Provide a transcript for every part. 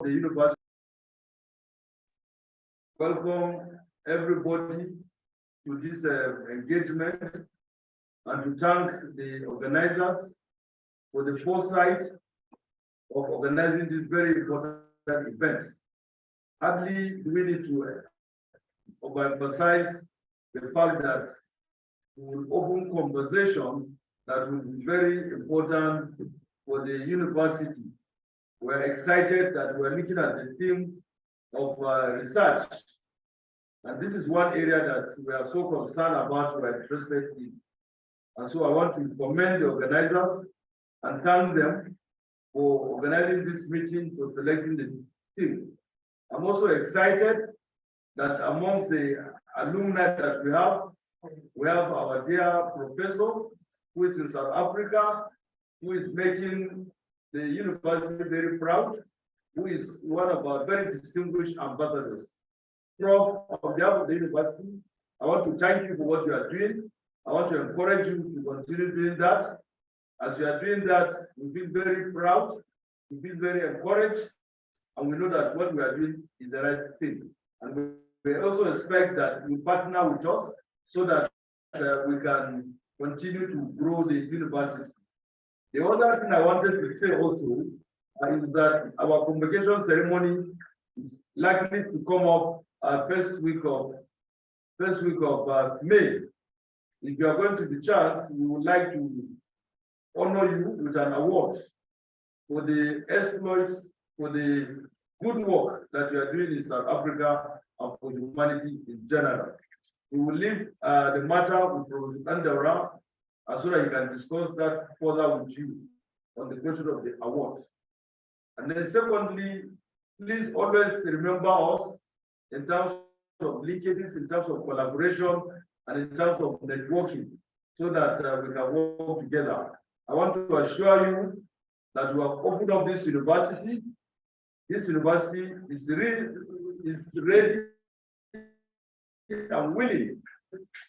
the university. Welcome everybody to this engagement and to thank the organizers for the foresight of organizing this very important event. Hardly do we need to overemphasize the fact that we will open conversation that will be very important for the university. We're excited that we're looking at the theme of research. And this is one area that we are so concerned about, we're interested in. And so I want to commend the organizers and thank them for organizing this meeting, for selecting the team. I'm also excited that amongst the alumni that we have our dear professor who is in South Africa, who is making the university very proud, who is one of our very distinguished ambassadors. Prof, on behalf of the university, I want to thank you for what you are doing. I want to encourage you to continue doing that. As you are doing that, we feel very proud, we feel very encouraged, and we know that what we are doing is the right thing. And we also expect that you partner with us so that we can continue to grow the university. The other thing I wanted to say also is that our convocation ceremony is likely to come up first week of May. If you are going to the chance, we would like to honor you with an award for the exploits, for the good work that you are doing in South Africa and for humanity in general. We will leave the matter with Professor Andara so that you can discuss that further with you on the question of the award. And then secondly, please always remember us in terms of linkages, in terms of collaboration, and in terms of networking, so that we can work together. I want to assure you that we have opened up this university. This university is ready and willing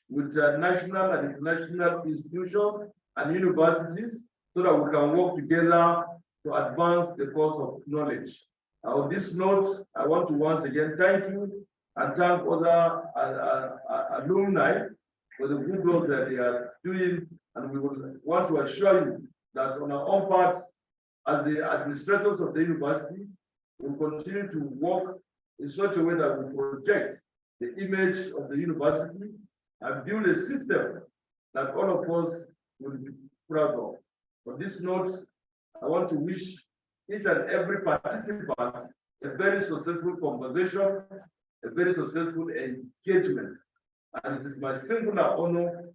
with national and international institutions and universities so that we can work together to advance the cause of knowledge. On this note, I want to once again thank you and thank other alumni for the good work that they are doing. And we will want to assure you that on our own part, as the administrators of the university, we will continue to work in such a way that we project the image of the university and build a system that all of us will be proud of. On this note, I want to wish each and every participant a very successful conversation, a very successful engagement. And it is my singular honor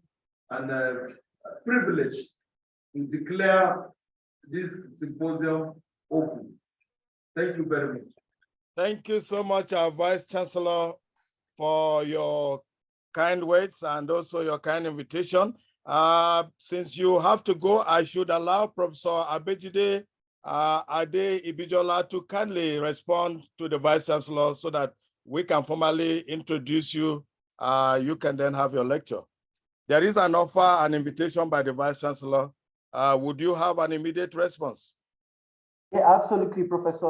and privilege to declare this symposium open. Thank you very much. Thank you so much, our Vice Chancellor, for your kind words and also your kind invitation. Since you have to go, I should allow Professor Abejide Ade Ibijola to kindly respond to the Vice Chancellor so that we can formally introduce you. You can then have your lecture. There is an offer, an invitation by the Vice Chancellor. Would you have an immediate response? Yeah, absolutely, Professor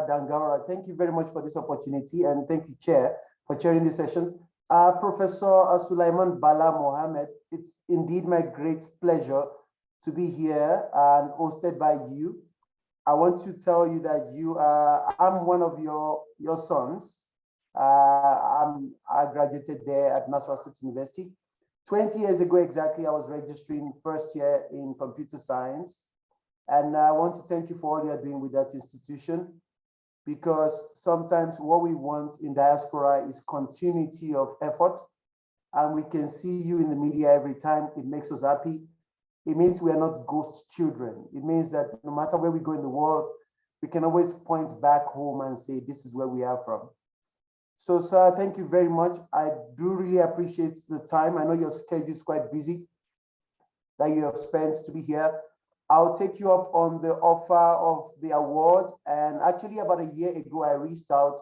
Dangara. Thank you very much for this opportunity, and thank you, Chair, for chairing this session. Professor Sulaiman Bala Mohammed, it's indeed my great pleasure to be here and hosted by you. I want to tell you that I'm one of your sons. I graduated there at Nassau State University. 20 years ago exactly, I was registering first year in computer science. And I want to thank you for all you're doing with that institution, because sometimes what we want in diaspora is continuity of effort. And we can see you in the media every time. It makes us happy. It means we are not ghost children. It means that no matter where we go in the world, we can always point back home and say, this is where we are from. So, sir, thank you very much. I do really appreciate the time. I know your schedule is quite busy that you have spent to be here. I'll take you up on the offer of the award. And actually, about a year ago, I reached out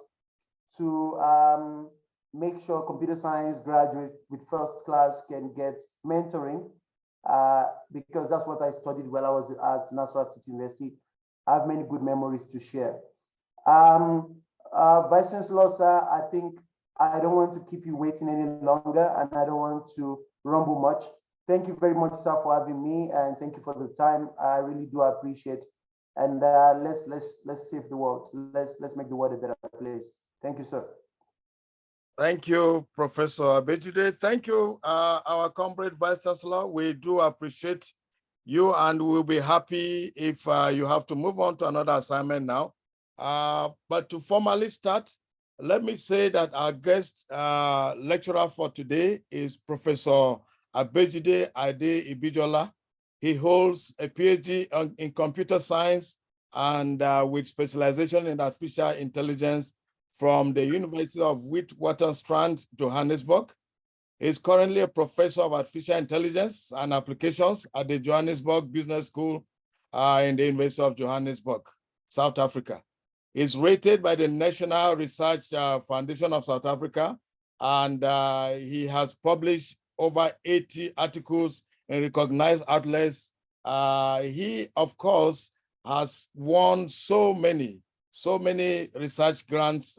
to make sure computer science graduates with first class can get mentoring, because that's what I studied while I was at Nassau State University. I have many good memories to share. Vice Chancellor, sir, I think I don't want to keep you waiting any longer, and I don't want to rumble much. Thank you very much, sir, for having me, and thank you for the time. I really do appreciate. And let's save the world. Let's make the world a better place. Thank you, sir. Thank you, Professor Abejide. Thank you, our comrade Vice Chancellor. We do appreciate you, and we'll be happy if you have to move on to another assignment now. But to formally start, let me say that our guest lecturer for today is Professor Abejide Ade Ibijola. He holds a PhD in computer science and with specialization in artificial intelligence from the University of Witwatersrand, Johannesburg. He is currently a professor of artificial intelligence and applications at the Johannesburg Business School in the University of Johannesburg, South Africa. He is rated by the National Research Foundation of South Africa, and he has published over 80 articles in recognized outlets. He, of course, has won so many research grants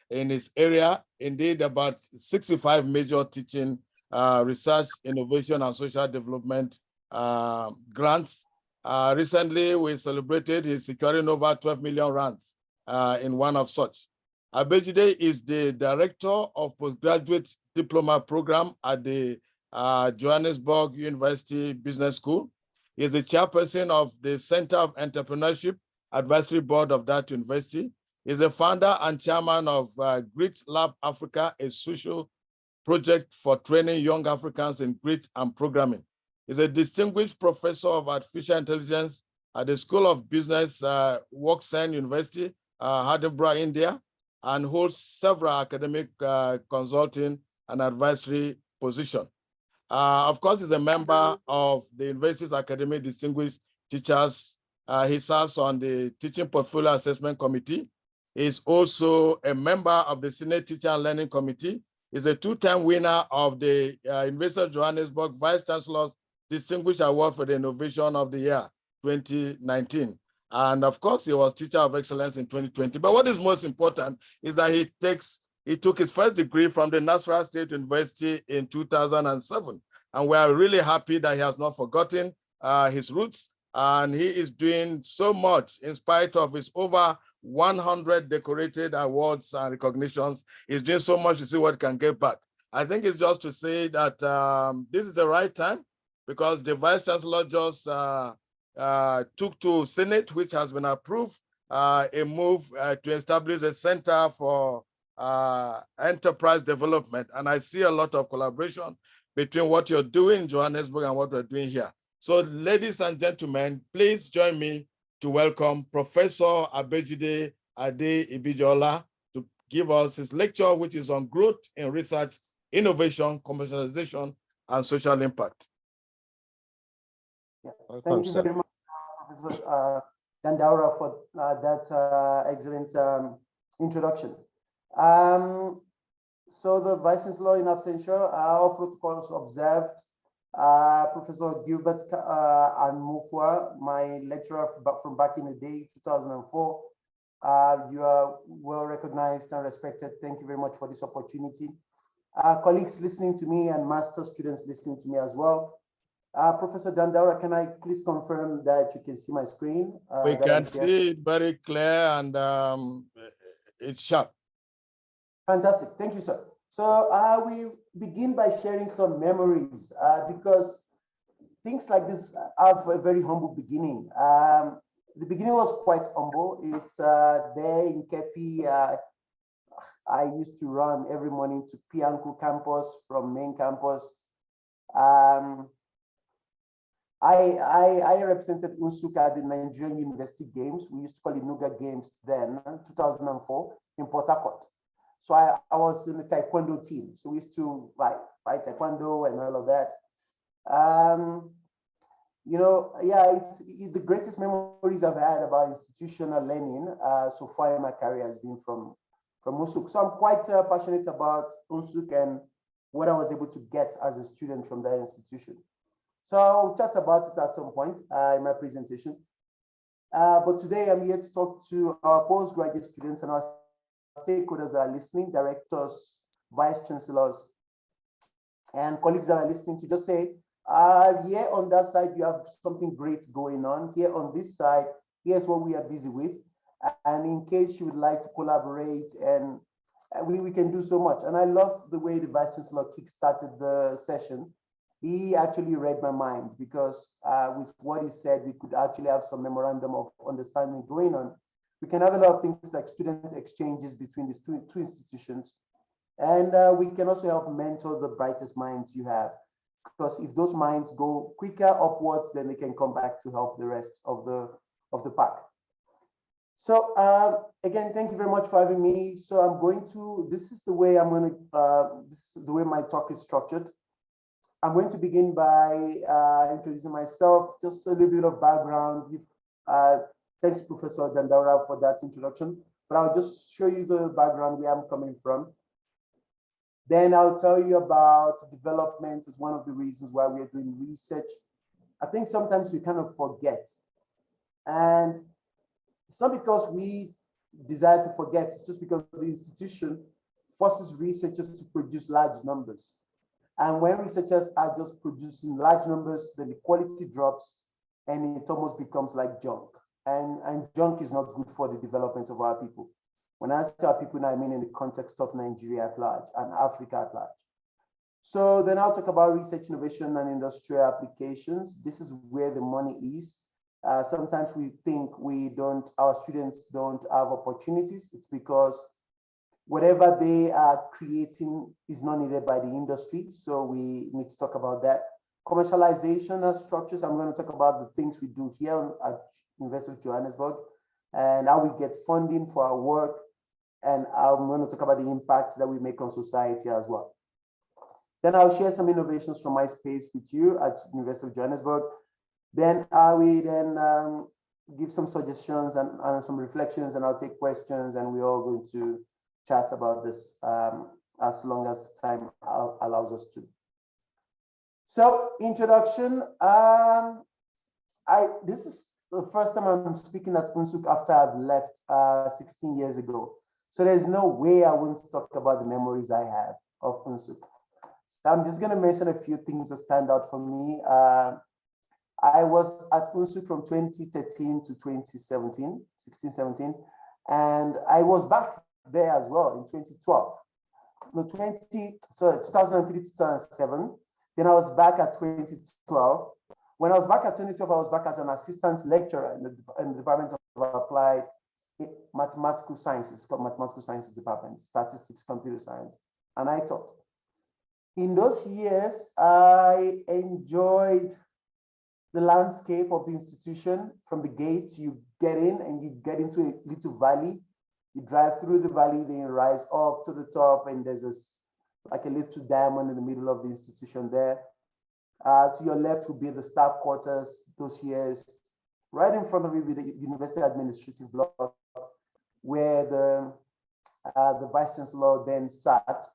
in his area. Indeed, about 65 major teaching, research, innovation, and social development grants. Recently, we celebrated his securing over 12 million rands in one of such. Abejide is the director of postgraduate diploma program at the Johannesburg University Business School. He is the chairperson of the Center of Entrepreneurship Advisory Board of that university. He's the founder and chairman of Grit Lab Africa, a social project for training young Africans in grit and programming. He's a distinguished professor of artificial intelligence at the School of Business, Worksen University, Hyderabad, India, and holds several academic consulting and advisory positions. Of course, he's a member of the university's academic distinguished teachers. He serves on the Teaching Portfolio Assessment Committee. He's also a member of the Senate Teacher and Learning Committee. He's a two-time winner of the University of Johannesburg Vice Chancellor's Distinguished Award for the Innovation of the Year, 2019. And of course, he was Teacher of Excellence in 2020. But what is most important is that he took his first degree from the Nasarawa State University in 2007. And we are really happy that he has not forgotten his roots. And he is doing so much in spite of his over 100 decorated awards and recognitions. He's doing so much to see what can get back. I think it's just to say that this is the right time, because the Vice Chancellor just took to Senate, which has been approved, a move to establish a Center for Enterprise Development. And I see a lot of collaboration between what you're doing in Johannesburg and what we're doing here. So ladies and gentlemen, please join me to welcome Professor Abejide Ade Ibijola to give us his lecture, which is on growth in research, innovation, commercialization, and social impact. Yeah. Thank you very much, Professor Dandaura, for that excellent introduction. So the Vice Chancellor in absentia, all protocols observed. Professor Gilbert Anmufwa, my lecturer from back in the day, 2004. You are well recognized and respected. Thank you very much for this opportunity. Colleagues listening to me and master students listening to me as well. Professor Dandaura, can I please confirm that you can see my screen? We can see it very clear, and it's sharp. Fantastic. Thank you, sir. So we begin by sharing some memories because things like this have a very humble beginning. The beginning was quite humble. It's there in Kepi. I used to run every morning to Pianku campus from main campus. I represented Unsuk at the Nigerian University Games. We used to call it Nuga Games then, 2004 in Port Harcourt. So I was in the Taekwondo team. So we used to fight Taekwondo and all of that. You know, yeah, it's the greatest memories I've had about institutional learning so far in my career has been from Unsuk. So I'm quite passionate about Unsuk and what I was able to get as a student from that institution. So I'll chat about it at some point in my presentation. But today I'm here to talk to our postgraduate students and our stakeholders that are listening, directors, vice chancellors, and colleagues that are listening, to just say, here on that side, you have something great going on. Here on this side, here's what we are busy with. And in case you would like to collaborate, and we can do so much. And I love the way the Vice Chancellor kick-started the session. He actually read my mind, because with what he said, we could actually have some memorandum of understanding going on. We can have a lot of things like student exchanges between these two institutions. And we can also help mentor the brightest minds you have. Because if those minds go quicker upwards, then they can come back to help the rest of the pack. So again, thank you very much for having me. So I'm going to, this is the way this is the way my talk is structured. I'm going to begin by introducing myself, just a little bit of background. Thanks, Professor Dandaura, for that introduction. But I'll just show you the background where I'm coming from. Then I'll tell you about development as one of the reasons why we are doing research. I think sometimes we kind of forget. And it's not because we desire to forget, it's just because the institution forces researchers to produce large numbers. And when researchers are just producing large numbers, then the quality drops and it almost becomes like junk. And junk is not good for the development of our people. When I say our people, I mean in the context of Nigeria at large and Africa at large. So then I'll talk about research, innovation, and industrial applications. This is where the money is. Sometimes we think our students don't have opportunities. It's because whatever they are creating is not needed by the industry. So we need to talk about that. Commercialization of structures. I'm going to talk about the things we do here at University of Johannesburg and how we get funding for our work. And I'm going to talk about the impact that we make on society as well. Then I'll share some innovations from my space with you at University of Johannesburg. Then I will give some suggestions and some reflections, and I'll take questions, and we're all going to chat about this as long as time allows us to. So, introduction. This is the first time I'm speaking at UNSUK after I've left 16 years ago. So there's no way I won't talk about the memories I have of UNSUK. So I'm just going to mention a few things that stand out for me. I was at UNSUK from 2013 to 2017, 16, 17, and I was back there as well in 2012. No, 2003 to 2007. Then I was back at 2012. When I was back at 2012, I was back as an assistant lecturer in the Department of Applied Mathematical Sciences, called Mathematical Sciences Department, Statistics, Computer Science, and I taught. In those years, I enjoyed the landscape of the institution. From the gate, you get in and you get into a little valley. You drive through the valley, then you rise up to the top, and there's like a little diamond in the middle of the institution there. To your left will be the staff quarters, those years. Right in front of you will be the University Administrative Block, where the Vice Chancellor then sat.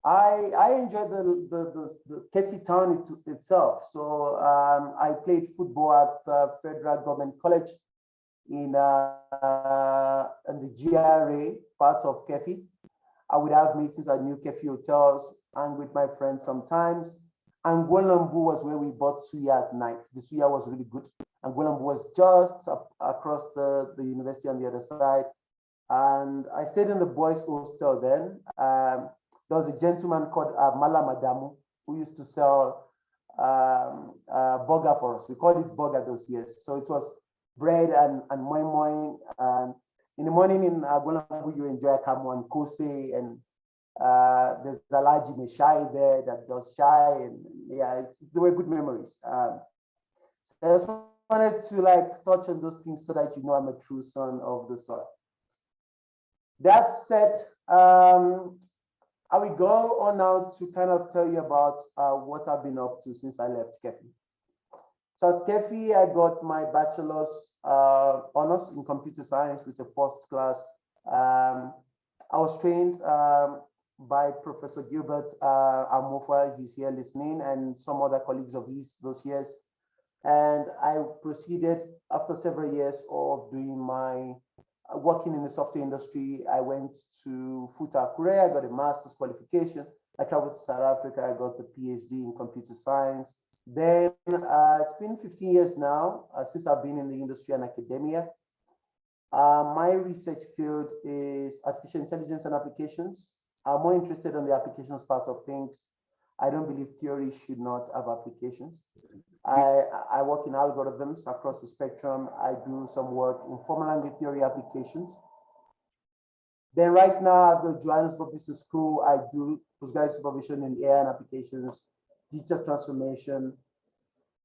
I enjoyed the Kefi town itself. So I played football at Federal Government College in the GRA part of Kefi. I would have meetings at New Kefi hotels and with my friends sometimes. And Gwolambu was where we bought suya at night. The suya was really good. And Gwolambu was just across the university on the other side. And I stayed in the boys' hostel then. There was a gentleman called Mala Madamu who used to sell burger for us. We called it burger those years. So it was bread and moi moi. And in the morning in Gwolambu, you enjoy akamu and kose, and there's Alaji Meshai there that does chai, and yeah, they were good memories. I just wanted to touch on those things so that you know I'm a true son of the soil. That said, I will go on now to kind of tell you about what I've been up to since I left Kefi. So at Kefi, I got my bachelor's honors in computer science with a first class. I was trained by Professor Gilbert Amofa, he's here listening, and some other colleagues of his those years. And I proceeded after several years of doing my working in the software industry. I went to Futa Korea, I got a master's qualification. I traveled to South Africa, I got the PhD in computer science. Then it's been 15 years now since I've been in the industry and academia. My research field is artificial intelligence and applications. I'm more interested in the applications part of things. I don't believe theory should not have applications. I work in algorithms across the spectrum. I do some work in formal language theory applications. Then right now at the Johannesburg Business School, I do postgraduate supervision in AI and applications, digital transformation,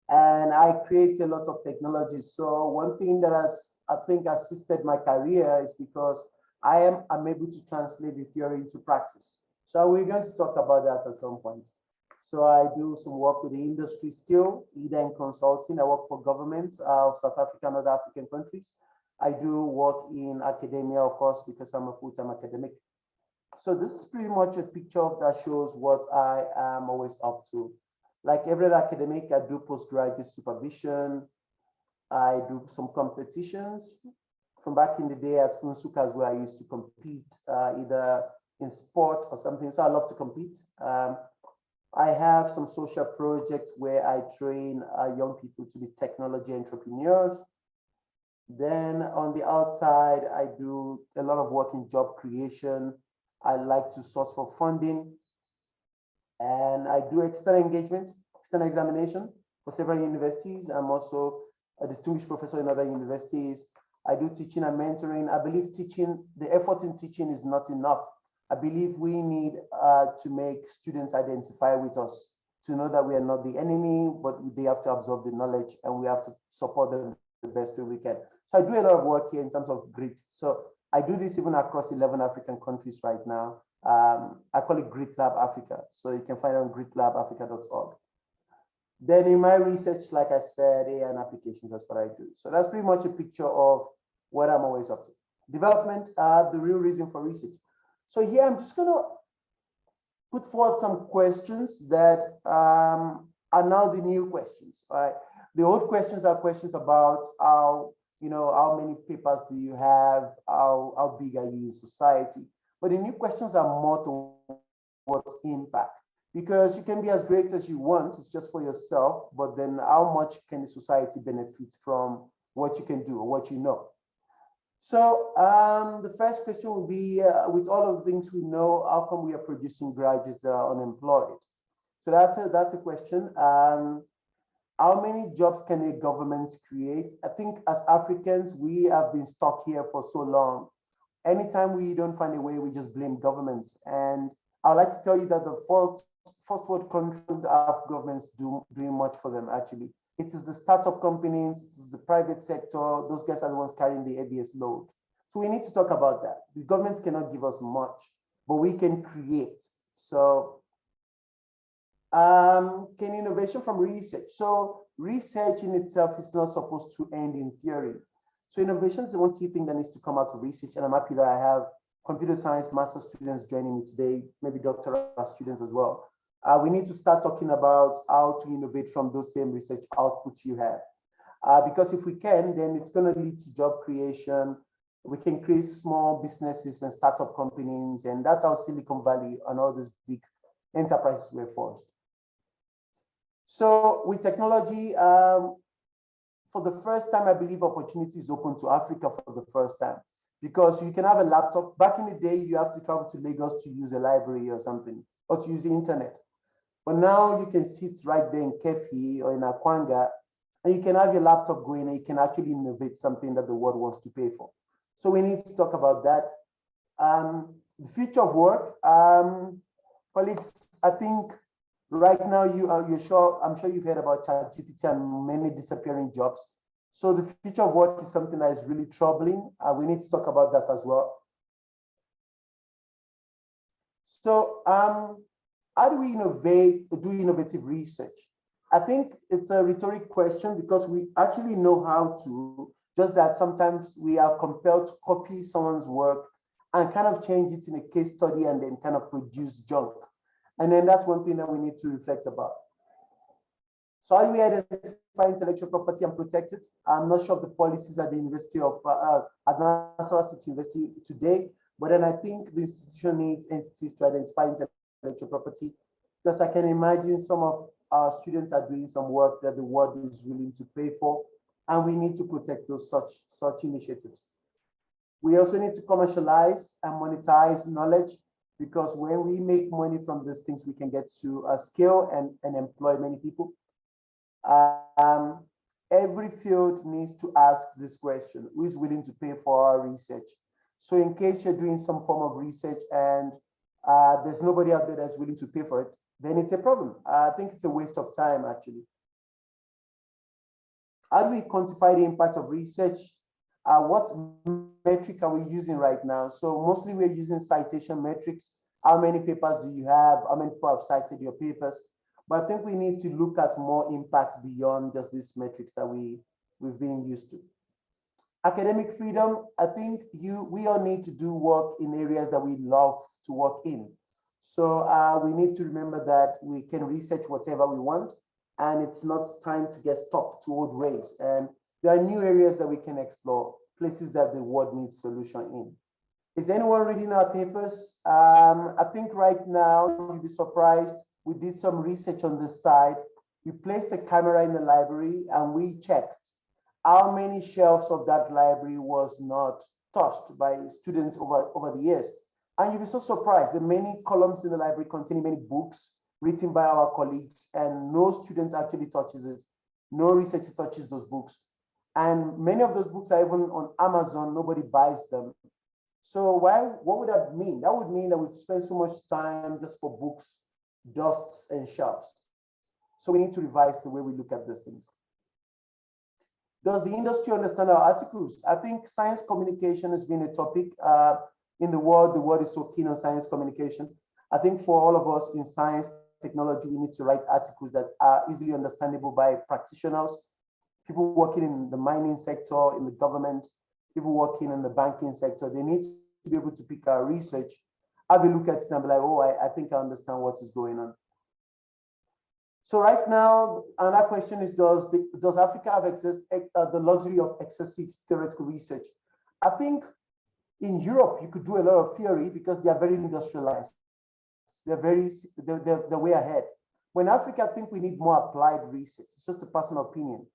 and I create a lot of technologies. So one thing that has, I think, assisted my career is because I'm able to translate the theory into practice. So we're going to talk about that at some point. So I do some work with the industry still, either in consulting. I work for governments of South Africa and other African countries. I do work in academia, of course, because I'm a full-time academic. So this is pretty much a picture that shows what I am always up to. Like every other academic, I do postgraduate supervision. I do some competitions. From back in the day at Unsukas, where I used to compete either in sport or something. So I love to compete. I have some social projects where I train young people to be technology entrepreneurs. Then on the outside, I do a lot of work in job creation. I like to source for funding. And I do external engagement, external examination for several universities. I'm also a distinguished professor in other universities. I do teaching and mentoring. I believe the effort in teaching is not enough. I believe we need to make students identify with us, to know that we are not the enemy, but they have to absorb the knowledge and we have to support them the best way we can. So I do a lot of work here in terms of grit. So I do this even across 11 African countries right now. I call it Grit Lab Africa. So you can find it on gritlabafrica.org. Then in my research, like I said, AI and applications, that's what I do. So that's pretty much a picture of what I'm always up to. Development, the real reason for research. So here I'm just gonna put forward some questions that are now the new questions. All right. The old questions are questions about how many papers do you have, how big are you in society? But the new questions are more towards impact, because you can be as great as you want, it's just for yourself, but then how much can the society benefit from what you can do or what you know? So the first question will be, with all of the things we know, how come we are producing graduates that are unemployed? So that's a question. How many jobs can a government create? I think as Africans, we have been stuck here for so long. Anytime we don't find a way, we just blame governments. And I'd like to tell you that the first world countries don't have governments doing much for them, actually. It is the startup companies, it is the private sector, those guys are the ones carrying the heaviest load. So we need to talk about that. The government cannot give us much, but we can create. So can innovation from research? So research in itself is not supposed to end in theory. So innovation is the one key thing that needs to come out of research. And I'm happy that I have computer science master students joining me today, maybe doctoral students as well. We need to start talking about how to innovate from those same research outputs you have. Because if we can, then it's going to lead to job creation. We can create small businesses and startup companies. And that's how Silicon Valley and all these big enterprises were forged. So with technology, for the first time, I believe opportunity is open to Africa for the first time, because you can have a laptop. Back in the day, you have to travel to Lagos to use a library or something, or to use the internet. But now you can sit right there in Kefi or in Akwanga, and you can have your laptop going and you can actually innovate something that the world wants to pay for. So we need to talk about that. The future of work, colleagues, I think right now I'm sure you've heard about ChatGPT and many disappearing jobs. So the future of work is something that is really troubling. We need to talk about that as well. So how do we do innovative research? I think it's a rhetoric question, because we actually know how to, just that sometimes we are compelled to copy someone's work and kind of change it in a case study and then kind of produce junk. And then that's one thing that we need to reflect about. So how do we identify intellectual property and protect it? I'm not sure of the policies at the University of at Nasarawa State University today, but then I think the institution needs entities to identify intellectual property, because I can imagine some of our students are doing some work that the world is willing to pay for, and we need to protect those such initiatives. We also need to commercialize and monetize knowledge, because when we make money from these things, we can get to a scale and employ many people. Every field needs to ask this question: who is willing to pay for our research? So in case you're doing some form of research and there's nobody out there that's willing to pay for it, then it's a problem. I think it's a waste of time, actually. How do we quantify the impact of research? What metric are we using right now? So mostly we're using citation metrics. How many papers do you have? How many people have cited your papers? But I think we need to look at more impact beyond just these metrics that we've been used to. Academic freedom, I think we all need to do work in areas that we love to work in. So we need to remember that we can research whatever we want, and it's not time to get stuck to old ways. And there are new areas that we can explore, places that the world needs solution in. Is anyone reading our papers? I think right now, you'll be surprised. We did some research on this side. We placed a camera in the library and we checked how many shelves of that library was not touched by students over the years. And you'll be so surprised. The many columns in the library contain many books written by our colleagues, and no student actually touches it. No researcher touches those books. And many of those books are even on Amazon, nobody buys them. So what would that mean? That would mean that we've spent so much time just for books, dusts, and shelves. So we need to revise the way we look at these things. Does the industry understand our articles? I think science communication has been a topic in the world. The world is so keen on science communication. I think for all of us in science technology, we need to write articles that are easily understandable by practitioners, people working in the mining sector, in the government, people working in the banking sector. They need to be able to pick our research, have a look at it and be like, oh, I think I understand what is going on. So right now, another question is, does Africa have the luxury of excessive theoretical research? I think in Europe, you could do a lot of theory because they are very industrialized. They're way ahead. When Africa, I think we need more applied research. It's just a personal opinion.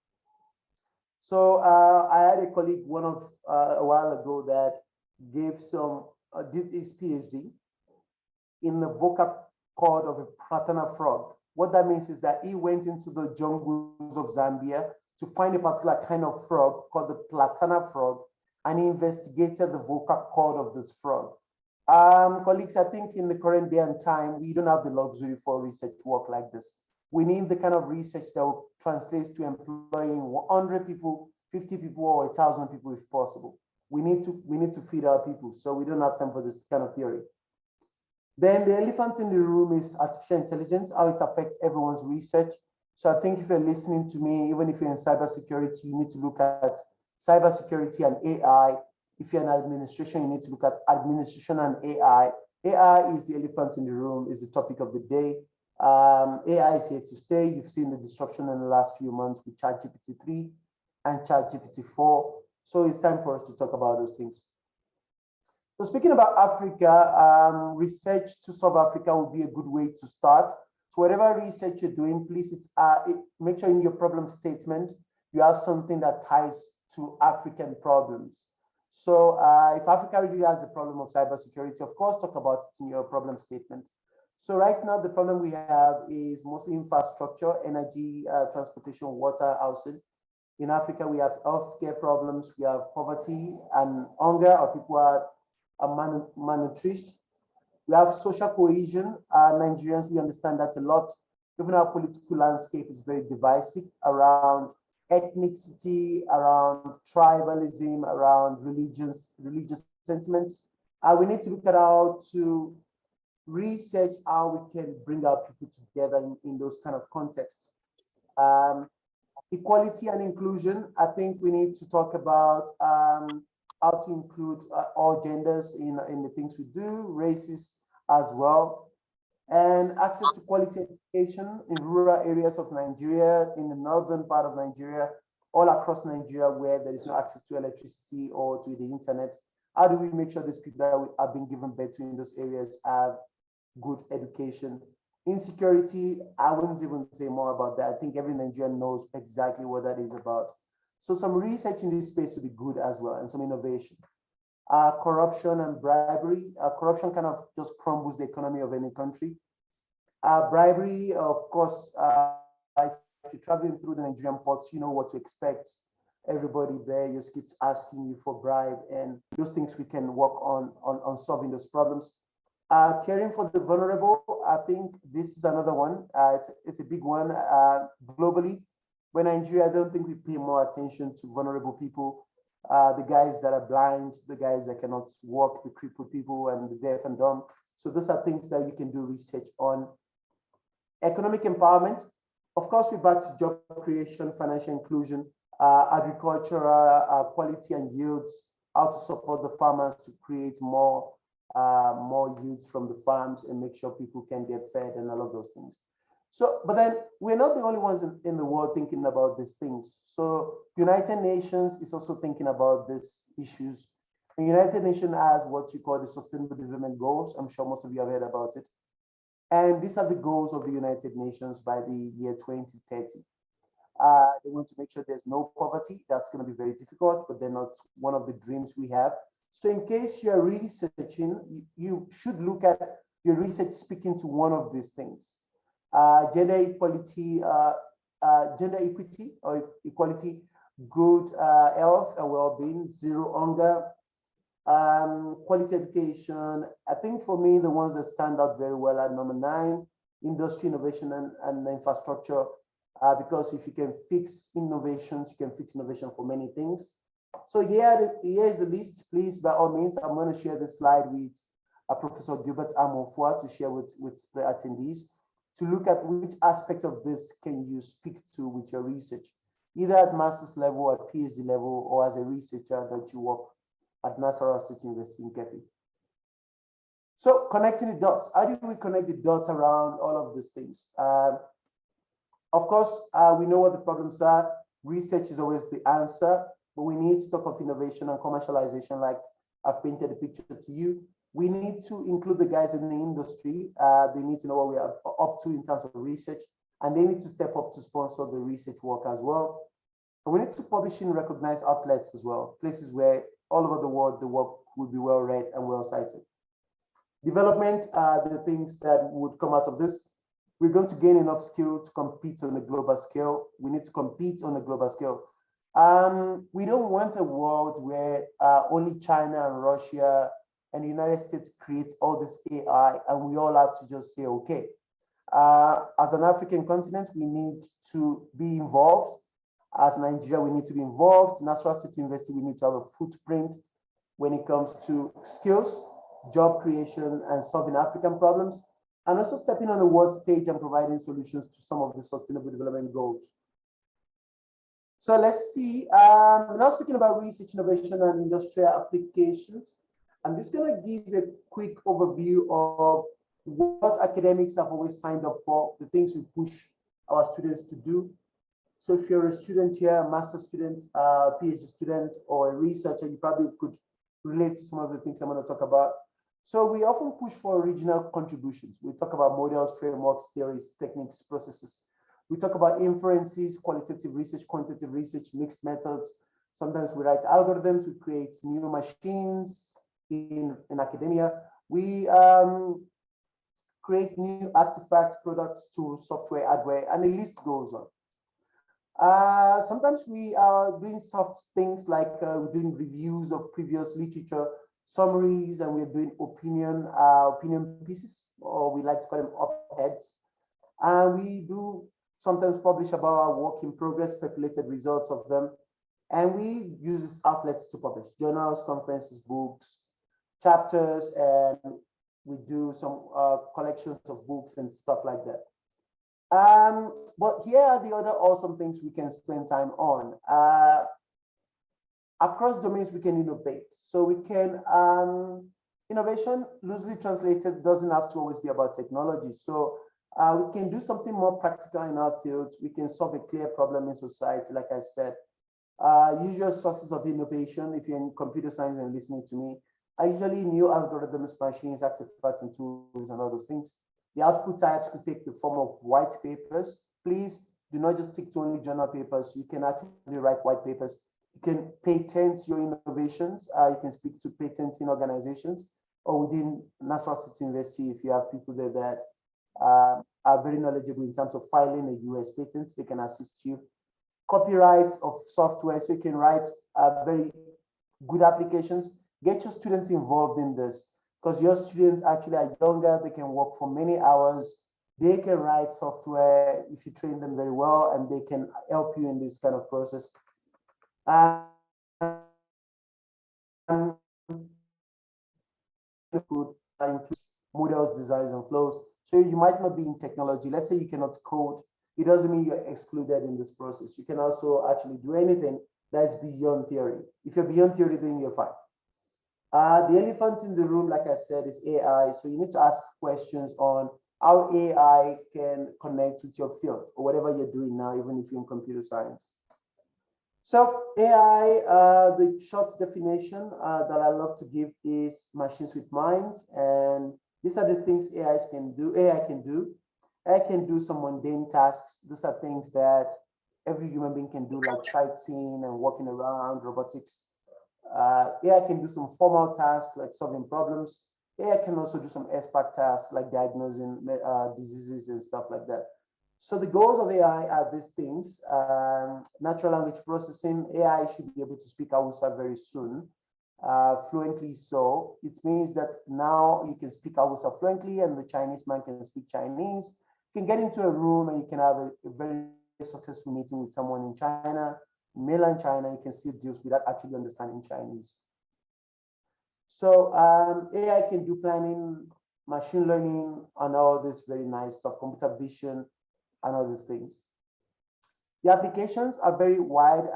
So I had a colleague a while ago that did his PhD in the vocal cord of a Pratana frog. What that means is that he went into the jungles of Zambia to find a particular kind of frog called the Platana frog, and he investigated the vocal cord of this frog. Colleagues, I think in the current day and time, we don't have the luxury for research work like this. We need the kind of research that will translate to employing 100 people, 50 people, or 1,000 people if possible. We need to feed our people, so we don't have time for this kind of theory. Then the elephant in the room is artificial intelligence, how it affects everyone's research. So I think if you're listening to me, even if you're in cybersecurity, you need to look at cybersecurity and AI. If you're in administration, you need to look at administration and AI. AI is the elephant in the room, is the topic of the day. AI is here to stay. You've seen the disruption in the last few months with ChatGPT 3 and ChatGPT 4. So it's time for us to talk about those things. So speaking about Africa, research to solve Africa would be a good way to start. So whatever research you're doing, please make sure in your problem statement, you have something that ties to African problems. So if Africa really has the problem of cybersecurity, of course, talk about it in your problem statement. So right now, the problem we have is mostly infrastructure, energy, transportation, water, housing. In Africa, we have healthcare problems, we have poverty and hunger, or people are malnourished. We have social cohesion. Nigerians, we understand that a lot. Even our political landscape is very divisive around ethnicity, around tribalism, around religious sentiments. We need to look at how to research how we can bring our people together in those kind of contexts. Equality and inclusion, I think we need to talk about how to include all genders in the things we do, races as well. and access to quality education in rural areas of Nigeria, in the northern part of Nigeria, all across Nigeria where there is no access to electricity or to the internet. How do we make sure these people that are being given birth to in those areas have good education? Insecurity, I wouldn't even say more about that. I think every Nigerian knows exactly what that is about. So some research in this space would be good as well, and some innovation. Corruption and bribery. Corruption kind of just crumbles the economy of any country. Bribery, of course, if you're traveling through the Nigerian ports, you know what to expect. Everybody there just keeps asking you for bribe, and those things we can work on solving those problems. Caring for the vulnerable, I think this is another one. It's a big one globally. When Nigeria, I don't think we pay more attention to vulnerable people, the guys that are blind, the guys that cannot walk, the crippled people, and the deaf and dumb. So those are things that you can do research on. Economic empowerment, of course, we're back to job creation, financial inclusion, agricultural quality and yields, how to support the farmers to create more yields from the farms and make sure people can get fed and all of those things. So, but then we're not the only ones in the world thinking about these things. So United Nations is also thinking about these issues. The United Nations has what you call the Sustainable Development Goals. I'm sure most of you have heard about it. And these are the goals of the United Nations by the year 2030. They want to make sure there's no poverty. That's going to be very difficult, but they're not one of the dreams we have. So in case you're researching, you should look at your research speaking to one of these things. Gender equality, gender equity or equality, good health and well-being, zero hunger, quality education. I think for me, the ones that stand out very well are number 9, industry, innovation, and infrastructure. Because if you can fix innovations, you can fix innovation for many things. So here is the list. Please, by all means, I'm going to share this slide with Professor Gilbert Amonfua to share with the attendees to look at which aspect of this can you speak to with your research, either at master's level, at PhD level, or as a researcher that you work at Nasarawa State University in Kefi. So connecting the dots. How do we connect the dots around all of these things? Of course, we know what the problems are. Research is always the answer, but we need to talk of innovation and commercialization like I've painted a picture to you. We need to include the guys in the industry. They need to know what we are up to in terms of research, and they need to step up to sponsor the research work as well. And we need to publish in recognized outlets as well, places where all over the world the work will be well read and well cited. Development are the things that would come out of this. We're going to gain enough skill to compete on a global scale. We need to compete on a global scale. We don't want a world where only China and Russia and the United States create all this AI and we all have to just say, okay. As an African continent, we need to be involved. As Nigeria, we need to be involved. Nasarawa State University, we need to have a footprint when it comes to skills, job creation, and solving African problems, and also stepping on the world stage and providing solutions to some of the sustainable development goals. So let's see, now speaking about research, innovation, and industrial applications, I'm just gonna give a quick overview of what academics have always signed up for, the things we push our students to do. So if you're a student here, a master's student, PhD student, or a researcher, you probably could relate to some of the things I'm gonna talk about. So we often push for original contributions. We talk about models, frameworks, theories, techniques, processes. We talk about inferences, qualitative research, quantitative research, mixed methods. Sometimes we write algorithms, we create new machines in academia. We create new artifacts, products, tools, software, hardware, and the list goes on. Sometimes we are doing soft things like we're doing reviews of previous literature, summaries, and we're doing opinion pieces, or we like to call them op-eds. And we do sometimes publish about our work in progress, speculated results of them. And we use these outlets to publish journals, conferences, books, chapters, and we do some collections of books and stuff like that. But here are the other awesome things we can spend time on. Across domains, we can innovate. So we can, innovation, loosely translated, doesn't have to always be about technology. So we can do something more practical in our fields. We can solve a clear problem in society, like I said. Usual sources of innovation, if you're in computer science and listening to me, are usually new algorithms, machines, artifacts, and tools, and all those things. The output types could take the form of white papers. Please do not just stick to only journal papers. You can actually write white papers. You can patent your innovations. You can speak to patenting organizations, or within Nassau City University, if you have people there that are very knowledgeable in terms of filing a US patent, they can assist you. Copyrights of software, so you can write very good applications. Get your students involved in this, because your students actually are younger, they can work for many hours, they can write software if you train them very well, and they can help you in this kind of process. Models, designs, and flows. So you might not be in technology. Let's say you cannot code. It doesn't mean you're excluded in this process. You can also actually do anything that is beyond theory. If you're beyond theory, then you're fine. The elephant in the room, like I said, is AI. So you need to ask questions on how AI can connect with your field or whatever you're doing now, even if you're in computer science. So AI, the short definition that I love to give is machines with minds. And these are the things AI can do. AI can do some mundane tasks. These are things that every human being can do, like sightseeing and walking around, robotics. AI can do some formal tasks like solving problems. AI can also do some expert tasks like diagnosing diseases and stuff like that. So the goals of AI are these things. Natural language processing, AI should be able to speak Hausa very soon, fluently so. It means that now you can speak Hausa fluently and the Chinese man can speak Chinese. You can get into a room and you can have a very successful meeting with someone in China, mainland China. You can see deals without actually understanding Chinese. So AI can do planning, machine learning, and all this very nice stuff, computer vision, and all these things. The applications are very wide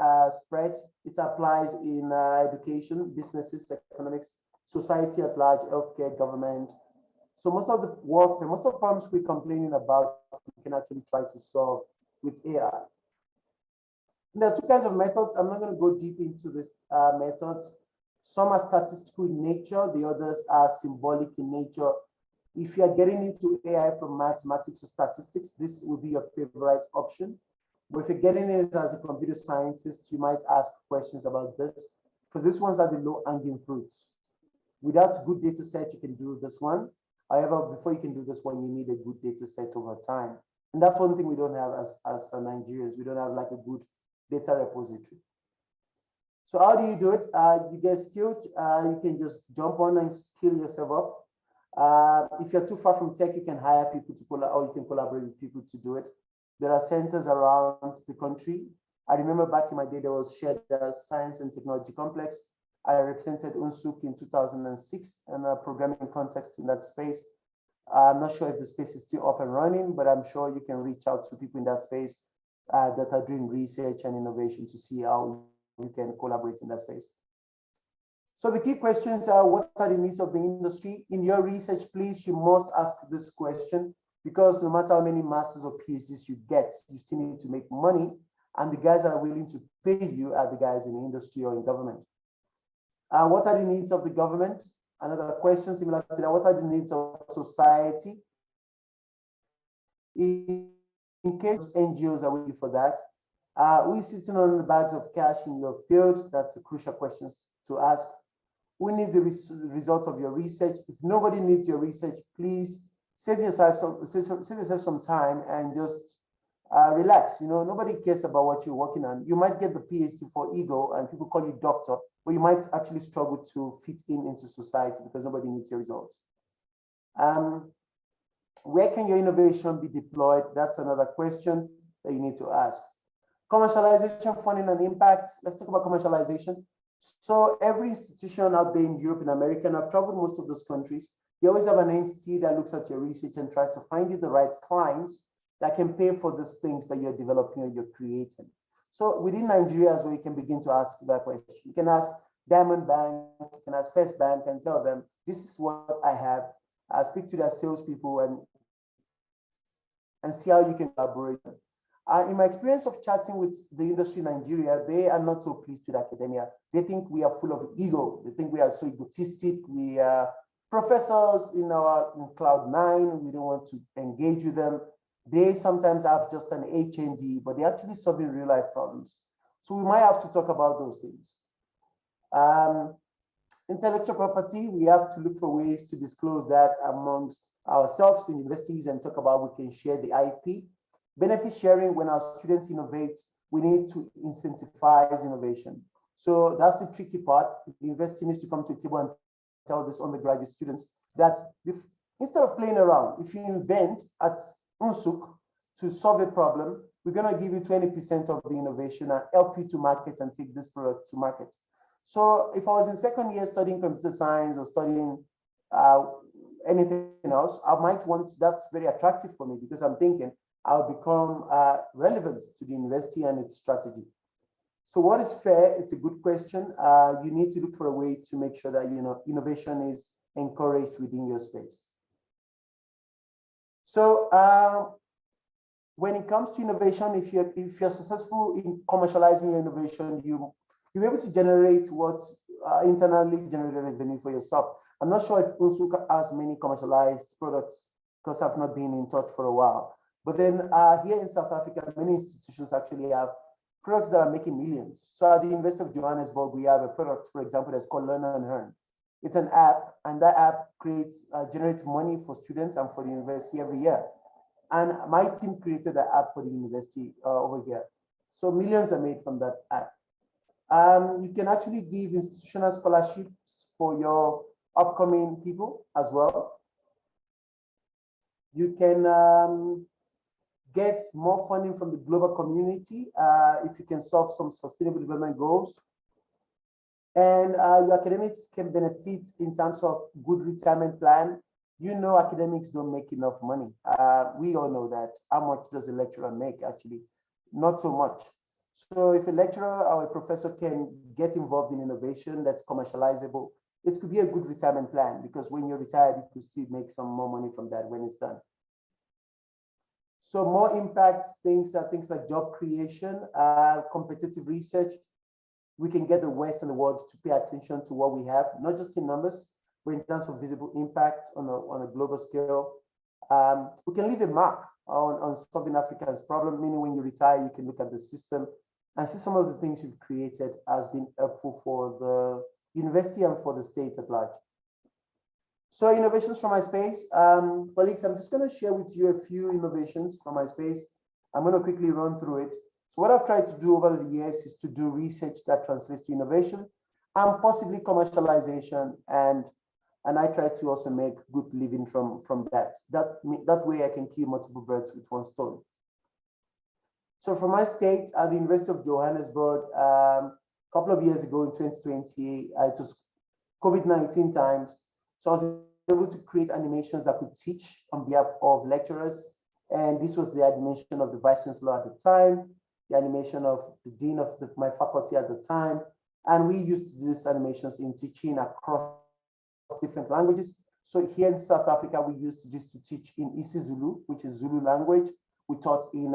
spread. It applies in education, businesses, economics, society at large, healthcare, government. So most of the warfare, most of the problems we're complaining about, we can actually try to solve with AI. There are two kinds of methods. I'm not going to go deep into this methods. Some are statistical in nature, the others are symbolic in nature. If you are getting into AI from mathematics or statistics, this will be your favorite option. But if you're getting it as a computer scientist, you might ask questions about this, because these ones are the low-hanging fruits. Without good data set, you can do this one. However, before you can do this one, you need a good data set over time. And that's one thing we don't have as Nigerians. We don't have like a good data repository. So how do you do it? You get skilled. You can just jump on and skill yourself up. If you're too far from tech, you can hire people to or you can collaborate with people to do it. There are centers around the country. I remember back in my day, there was Shared Science and Technology Complex. I represented UNSUK in 2006 in a programming context in that space. I'm not sure if the space is still up and running, but I'm sure you can reach out to people in that space that are doing research and innovation to see how you can collaborate in that space. So the key questions are, what are the needs of the industry? In your research, please, you must ask this question, because no matter how many masters or PhDs you get, you still need to make money. And the guys that are willing to pay you are the guys in the industry or in government. What are the needs of the government? Another question similar to that, what are the needs of society? In case NGOs are waiting for that, who is sitting on the bags of cash in your field? That's a crucial question to ask. Who needs the result of your research? If nobody needs your research, please save yourself some time and just relax. You know, nobody cares about what you're working on. You might get the PhD for ego and people call you doctor, but you might actually struggle to fit into society because nobody needs your results. Where can your innovation be deployed? That's another question that you need to ask. Commercialization, funding, and impact. Let's talk about commercialization. So every institution out there in Europe and America, and I've traveled most of those countries, you always have an entity that looks at your research and tries to find you the right clients that can pay for these things that you're developing or you're creating. So within Nigeria is where you can begin to ask that question. You can ask Diamond Bank, you can ask First Bank and tell them, this is what I have. Speak to their salespeople and see how you can collaborate. In my experience of chatting with the industry in Nigeria, they are not so pleased with academia. They think we are full of ego. They think we are so egotistic. We are professors in cloud nine. We don't want to engage with them. They sometimes have just an HND, but they're actually solving real life problems. So we might have to talk about those things. Intellectual property, we have to look for ways to disclose that amongst ourselves in universities and talk about we can share the IP. Benefit sharing, when our students innovate, we need to incentivize innovation. So that's the tricky part. The university needs to come to a table and tell this undergraduate students that instead of playing around, if you invent at UNSUK to solve a problem, we're going to give you 20% of the innovation and help you to market and take this product to market. So if I was in second year studying computer science or studying anything else, I might want, that's very attractive for me because I'm thinking I'll become relevant to the university and its strategy. So what is fair? It's a good question. You need to look for a way to make sure that innovation is encouraged within your space. So when it comes to innovation, if you're successful in commercializing your innovation, you'll be able to generate what internally generated revenue for yourself. I'm not sure if UNSUK has many commercialized products because I've not been in touch for a while. But then here in South Africa, many institutions actually have products that are making millions. So at the University of Johannesburg, we have a product, for example, that's called Learn and Earn. It's an app, and that app generates money for students and for the university every year. And my team created the app for the university over here. So millions are made from that app. You can actually give institutional scholarships for your upcoming people as well. You can get more funding from the global community if you can solve some sustainable development goals. And your academics can benefit in terms of good retirement plan. Academics don't make enough money. We all know that. How much does a lecturer make actually? Not so much. So if a lecturer or a professor can get involved in innovation that's commercializable, it could be a good retirement plan because when you're retired, you could still make some more money from that when it's done. So more impact things are things like job creation, competitive research. We can get the West and the world to pay attention to what we have, not just in numbers, but in terms of visible impact on a global scale. We can leave a mark on solving Africa's problem, meaning when you retire, you can look at the system and see some of the things you've created has been helpful for the university and for the state at large. So innovations from my space, colleagues, I'm just going to share with you a few innovations from my space. I'm going to quickly run through it. So what I've tried to do over the years is to do research that translates to innovation and possibly commercialization, and I try to also make good living from that. That way I can kill multiple birds with one stone. So from my state at the University of Johannesburg, a couple of years ago in 2020, it was COVID-19 times. So I was able to create animations that could teach on behalf of lecturers. And this was the animation of the Vice Chancellor at the time, the animation of the Dean of my faculty at the time. And we used these animations in teaching across different languages. So here in South Africa, we used this to teach in isiZulu, which is Zulu language. We taught in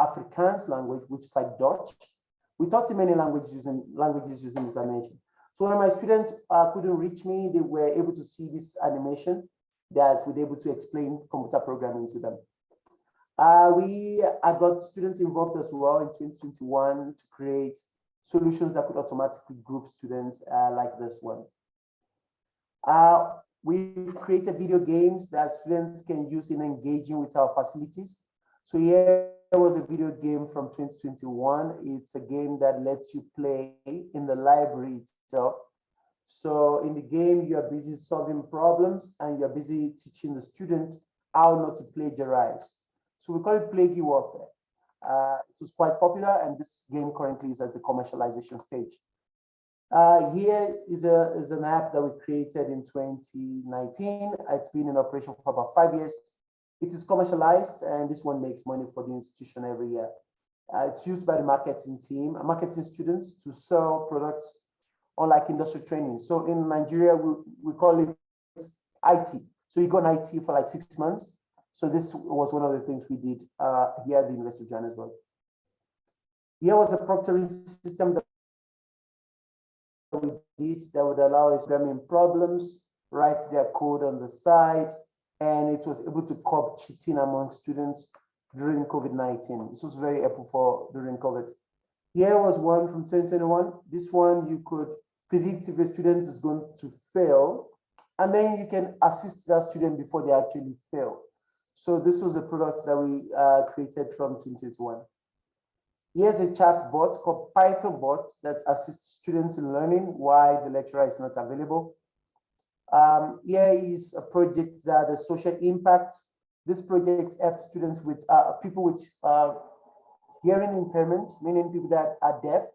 Afrikaans language, which is like Dutch. We taught in many languages using this animation. So when my students couldn't reach me, they were able to see this animation that we're able to explain computer programming to them. I got students involved as well in 2021 to create solutions that could automatically group students like this one. We've created video games that students can use in engaging with our facilities. So here was a video game from 2021. It's a game that lets you play in the library itself. So in the game, you are busy solving problems and you're busy teaching the student how not to plagiarize. So we call it plagie warfare. It was quite popular, and this game currently is at the commercialization stage. Here is an app that we created in 2019. It's been in operation for about 5 years. It is commercialized, and this one makes money for the institution every year. It's used by the marketing team, marketing students to sell products unlike industry training. So in Nigeria, we call it IT. So he got an IT for like 6 months. So this was one of the things we did here at the University of Johannesburg. Here was a proctoring system that we did that would allow us programming problems, write their code on the side, and it was able to curb cheating among students during COVID-19. This was very helpful for during COVID. Here was one from 2021. This one, you could predict if a student is going to fail, and then you can assist that student before they actually fail. So this was a product that we created from 2021. Here's a chat bot called Python bot that assists students in learning while the lecturer is not available. Here is a project that has social impact. This project helps students with people with hearing impairment, meaning people that are deaf.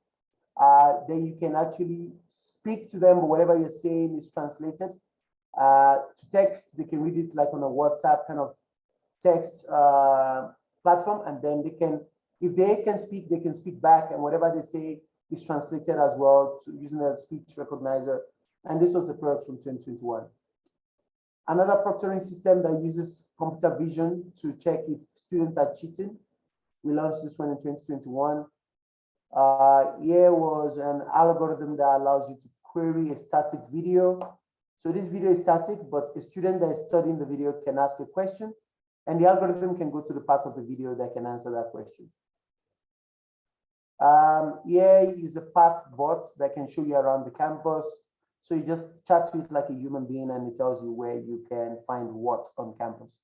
Then you can actually speak to them, but whatever you're saying is translated to text. They can read it like on a WhatsApp kind of text platform, and then they can, if they can speak, they can speak back, and whatever they say is translated as well to using a speech recognizer. And this was a product from 2021. Another proctoring system that uses computer vision to check if students are cheating. We launched this one in 2021. Here was an algorithm that allows you to query a static video. So this video is static, but a student that is studying the video can ask a question, and the algorithm can go to the part of the video that can answer that question. Here is a path bot that can show you around the campus. So you just chat to it like a human being, and it tells you where you can find what on campus.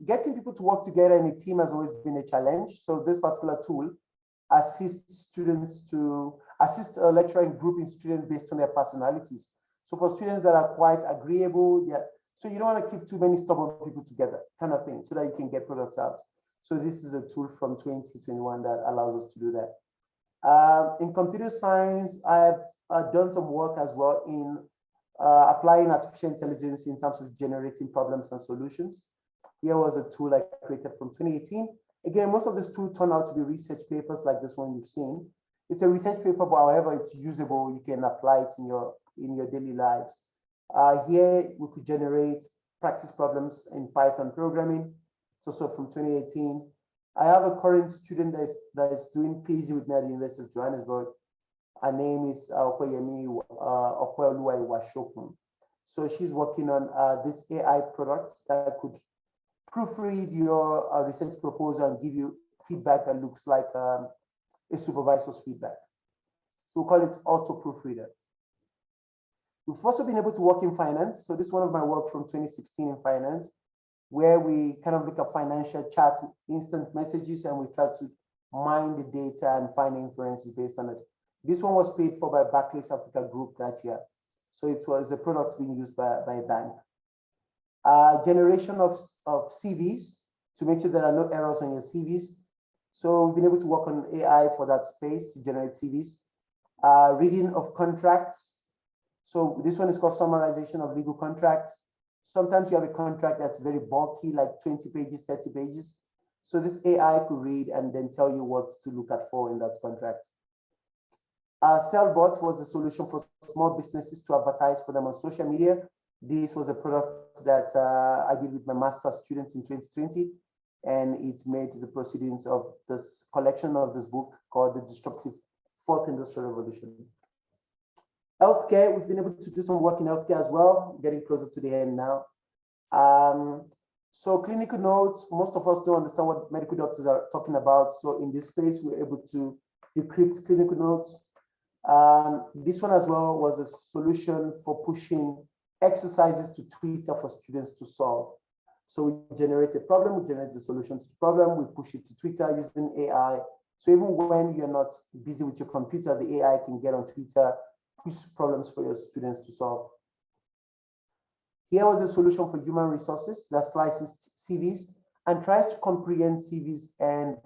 Getting people to work together in a team has always been a challenge. So this particular tool assists students to assist a lecturer in grouping students based on their personalities. So for students that are quite agreeable, so you don't want to keep too many stubborn people together, kind of thing, so that you can get products out. So this is a tool from 2021 that allows us to do that. In computer science, I've done some work as well in applying artificial intelligence in terms of generating problems and solutions. Here was a tool I created from 2018. Again, most of this tool turned out to be research papers like this one you've seen. It's a research paper, but however it's usable, you can apply it in your daily lives. Here we could generate practice problems in Python programming. So from 2018. I have a current student that is doing PhD with me at the University of Johannesburg. Her name is Okoyemi Okoyoluwa Iwashokun. So she's working on this AI product that could proofread your research proposal and give you feedback that looks like a supervisor's feedback. So we call it auto proofreader. We've also been able to work in finance. So this is one of my work from 2016 in finance, where we kind of look at financial chat, instant messages, and we try to mine the data and find inferences based on it. This one was paid for by Barclays Africa Group that year. So it was a product being used by a bank. Generation of CVs to make sure there are no errors on your CVs. So we've been able to work on AI for that space to generate CVs. Reading of contracts. So this one is called summarization of legal contracts. Sometimes you have a contract that's very bulky, like 20 pages, 30 pages. So this AI could read and then tell you what to look at for in that contract. Sellbot was a solution for small businesses to advertise for them on social media. This was a product that I did with my master's students in 2020, and it made the proceedings of this collection of this book called The Disruptive Fourth Industrial Revolution. Healthcare, we've been able to do some work in healthcare as well, getting closer to the end now. So clinical notes, most of us don't understand what medical doctors are talking about. So in this space, we're able to decrypt clinical notes. This one as well was a solution for pushing exercises to Twitter for students to solve. So we generate a problem, we generate the solution to the problem, we push it to Twitter using AI. So even when you're not busy with your computer, the AI can get on Twitter, push problems for your students to solve. Here was a solution for human resources that slices CVs and tries to comprehend CVs and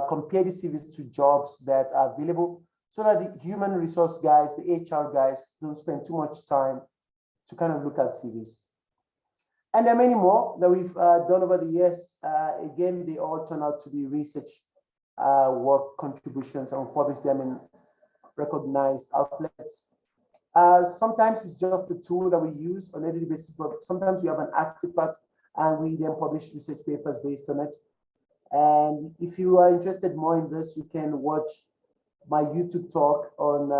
compare the CVs to jobs that are available so that the human resource guys, the HR guys, don't spend too much time to kind of look at CVs. And there are many more that we've done over the years. Again, they all turn out to be research work contributions, and we publish them in recognized outlets. Sometimes it's just a tool that we use on a daily basis, but sometimes we have an artifact and we then publish research papers based on it. And if you are interested more in this, you can watch my YouTube talk on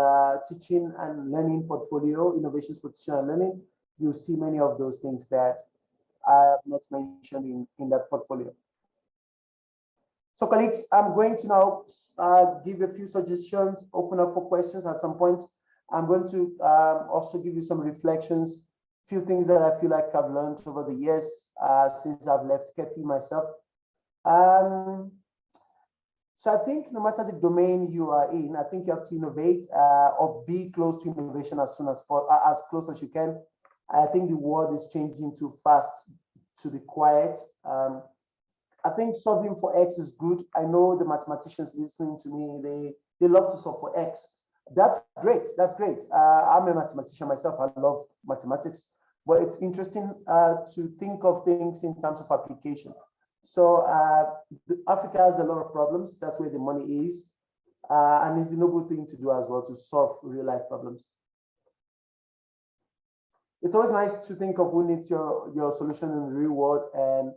teaching and learning portfolio, innovations for teaching and learning. You'll see many of those things that I have not mentioned in that portfolio. So colleagues, I'm going to now give a few suggestions, open up for questions at some point. I'm going to also give you some reflections, few things that I feel like I've learned over the years since I've left Kefi myself. So I think no matter the domain you are in, I think you have to innovate or be close to innovation as close as you can. I think the world is changing too fast to be quiet. I think solving for X is good. I know the mathematicians listening to me, they love to solve for X. That's great, that's great. I'm a mathematician myself, I love mathematics, but it's interesting to think of things in terms of application. So Africa has a lot of problems, that's where the money is, and it's a noble thing to do as well, to solve real life problems. It's always nice to think of who needs your solution in the real world, and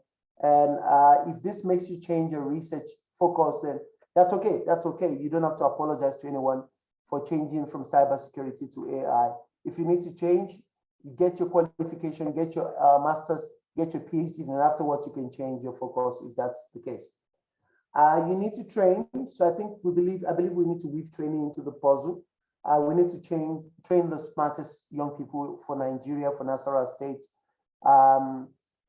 if this makes you change your research focus, then that's okay. That's okay. You don't have to apologize to anyone for changing from cybersecurity to AI. If you need to change, you get your qualification, get your master's, get your PhD, and afterwards you can change your focus if that's the case. You need to train. So I believe we need to weave training into the puzzle. We need to train the smartest young people for Nigeria, for Nasarawa State.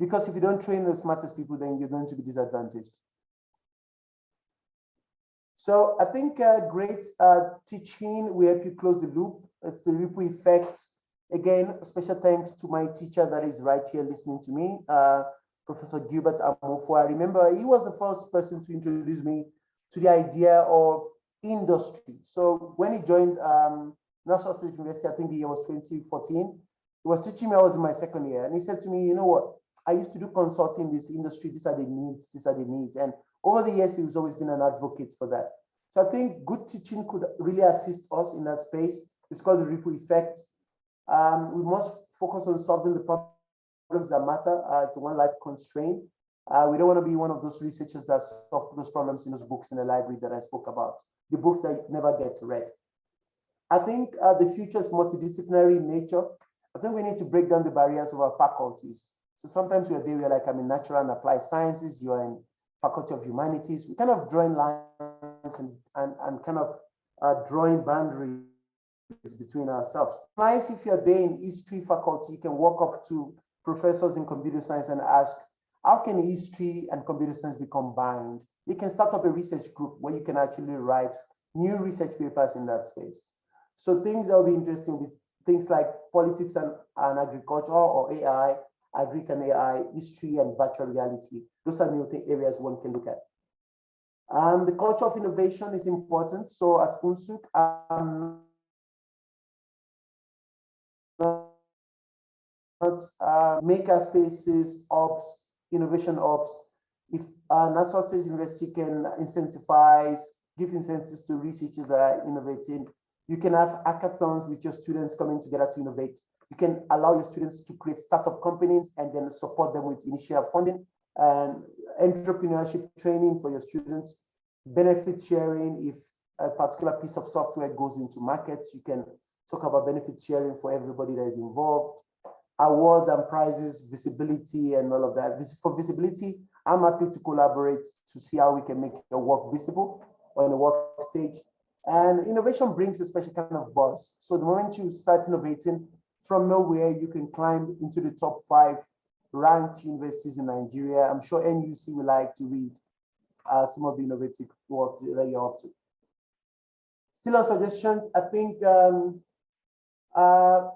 Because if you don't train the smartest people, then you're going to be disadvantaged. So I think great teaching will help you close the loop. It's the ripple effect. Again, special thanks to my teacher that is right here listening to me, Professor Gilbert Amofo. I remember he was the first person to introduce me to the idea of industry. So when he joined National State University, I think the year was 2014, he was teaching me, I was in my second year, and he said to me, you know what, I used to do consulting in this industry, these are the needs, these are the needs. And over the years, he's always been an advocate for that. So I think good teaching could really assist us in that space. It's called the ripple effect. We must focus on solving the problems that matter. It's a one-life constraint. We don't want to be one of those researchers that solve those problems in those books in the library that I spoke about, the books that never get read. I think the future is multidisciplinary in nature. I think we need to break down the barriers of our faculties. So sometimes we're there, we're like, I'm in natural and applied sciences, you're in faculty of humanities. We kind of drawing lines and kind of drawing boundaries between ourselves. Nice if you're there in history faculty, you can walk up to professors in computer science and ask, how can history and computer science be combined? You can start up a research group where you can actually write new research papers in that space. So things that will be interesting will be things like politics and agriculture, or AI, agri and AI, history and virtual reality. Those are new areas one can look at. The culture of innovation is important. So at UNSUK, maker spaces, ops, innovation ops. If Nassau State University can incentivize, give incentives to researchers that are innovating, you can have hackathons with your students coming together to innovate. You can allow your students to create startup companies and then support them with initial funding and entrepreneurship training for your students, benefit sharing. If a particular piece of software goes into markets, you can talk about benefit sharing for everybody that is involved. Awards and prizes, visibility and all of that. For visibility, I'm happy to collaborate to see how we can make your work visible on the work stage. And innovation brings a special kind of buzz. So the moment you start innovating, from nowhere, you can climb into the top 5 ranked universities in Nigeria. I'm sure NUC would like to read some of the innovative work that you're up to. Still on suggestions, I think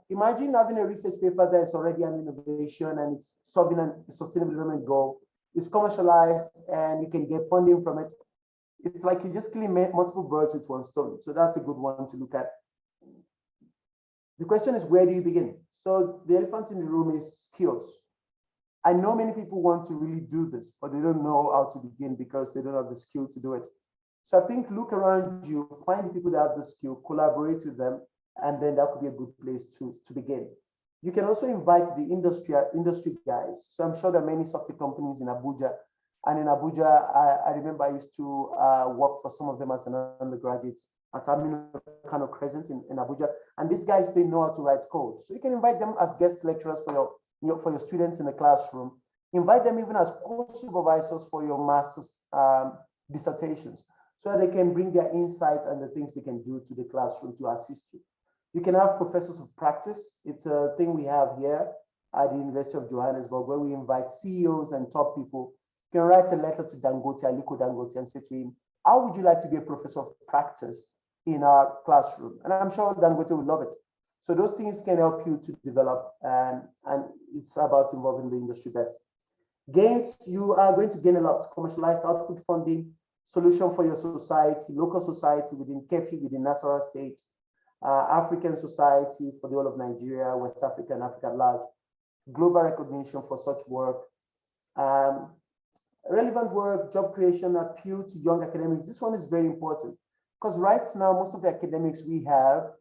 imagine having a research paper that is already an innovation and it's solving a sustainable development goal. It's commercialized and you can get funding from it. It's like you just killing multiple birds with one stone. So that's a good one to look at. The question is, where do you begin? So the elephant in the room is skills. I know many people want to really do this, but they don't know how to begin because they don't have the skill to do it. So I think look around you, find the people that have the skill, collaborate with them, And then that could be a good place to begin. You can also invite the industry guys. So I'm sure there are many software companies in Abuja. And in Abuja, I remember I used to work for some of them as an undergraduate at Amino Kano Crescent in Abuja. And these guys, they know how to write code. So you can invite them as guest lecturers for your students in the classroom. Invite them even as co-supervisors for your master's dissertations, so that they can bring their insight and the things they can do to the classroom to assist you. You can have professors of practice. It's a thing we have here at the University of Johannesburg, where we invite CEOs and top people. You can write a letter to Dangote, Aliko Dangote, and say to him, how would you like to be a professor of practice in our classroom? And I'm sure Dangote would love it. So those things can help you to develop, and it's about involving the industry best. Gains, you are going to gain a lot. Commercialized output funding, solution for your society, local society within KEFI, within Nasarawa State, African society for the whole of Nigeria, West Africa, and Africa at large, global recognition for such work, relevant work, job creation, appeal to young academics. This one is very important because right now, most of the academics we have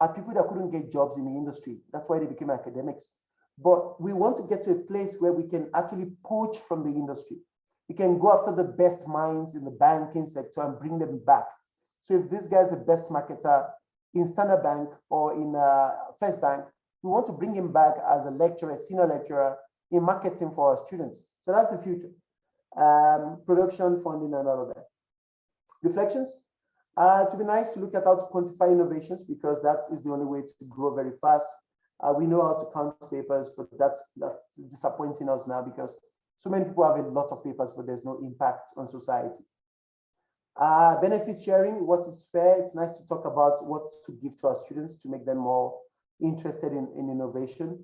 are people that couldn't get jobs in the industry. That's why they became academics. But we want to get to a place where we can actually poach from the industry. We can go after the best minds in the banking sector and bring them back. So if this guy is the best marketer in Standard Bank or in First Bank, we want to bring him back as a lecturer, a senior lecturer in marketing for our students. So that's the future. Production, funding, and all of that. Reflections. It would be nice to look at how to quantify innovations, because that is the only way to grow very fast. We know how to count papers, but that's disappointing us now, because so many people have a lot of papers, but there's no impact on society. Benefit sharing, what is fair? It's nice to talk about what to give to our students to make them more interested in innovation.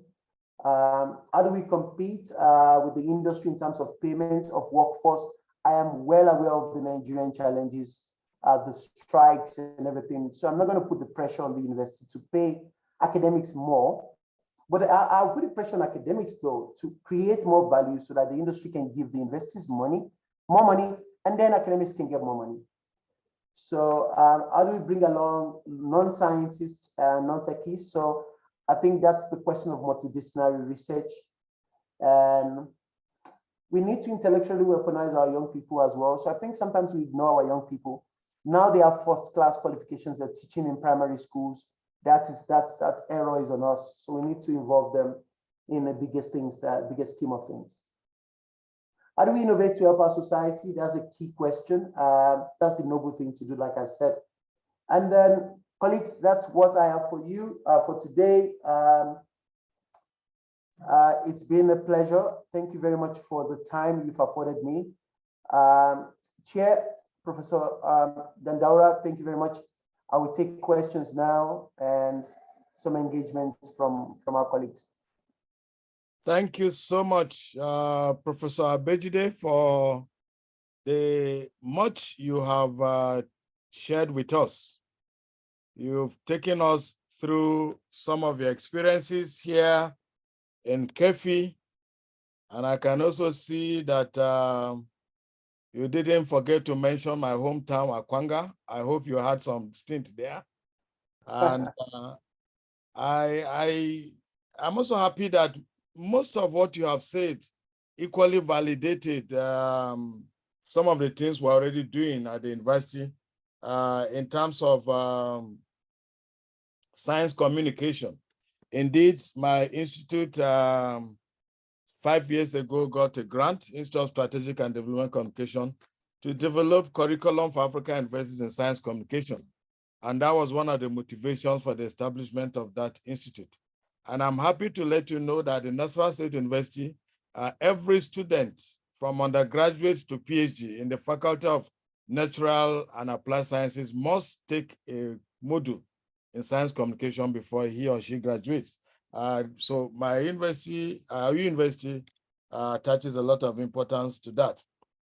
How do we compete with the industry in terms of payment of workforce? I am well aware of the Nigerian challenges, the strikes and everything. So I'm not going to put the pressure on the university to pay academics more, but I'll put the pressure on academics though to create more value so that the industry can give the investors more money, and then academics can get more money. So how do we bring along non-scientists and non-techies? So I think that's the question of multidisciplinary research. And we need to intellectually weaponize our young people as well. So I think sometimes we ignore our young people. Now they have first-class qualifications. They're teaching in primary schools. That error is on us. So we need to involve them in the biggest things, the biggest scheme of things. How do we innovate to help our society? That's a key question. That's the noble thing to do, like I said. And then, colleagues, that's what I have for you for today. It's been a pleasure. Thank you very much for the time you've afforded me. Chair, Professor Dandaura, thank you very much. I will take questions now and some engagements from our colleagues. Thank you so much, Professor Abejide, for the much you have shared with us. You've taken us through some of your experiences here in KEFI, and I can also see that you didn't forget to mention my hometown, Akwanga. I hope you had some stint there. And I'm also happy that most of what you have said equally validated some of the things we're already doing at the university in terms of science communication. Indeed, my institute 5 years ago got a grant, Institute of Strategic and Development Communication, to develop curriculum for African universities in science communication. And that was one of the motivations for the establishment of that institute. And I'm happy to let you know that in Nasarawa State University, every student from undergraduate to PhD in the Faculty of Natural and Applied Sciences must take a module in science communication before he or she graduates. So my university, our university, attaches a lot of importance to that.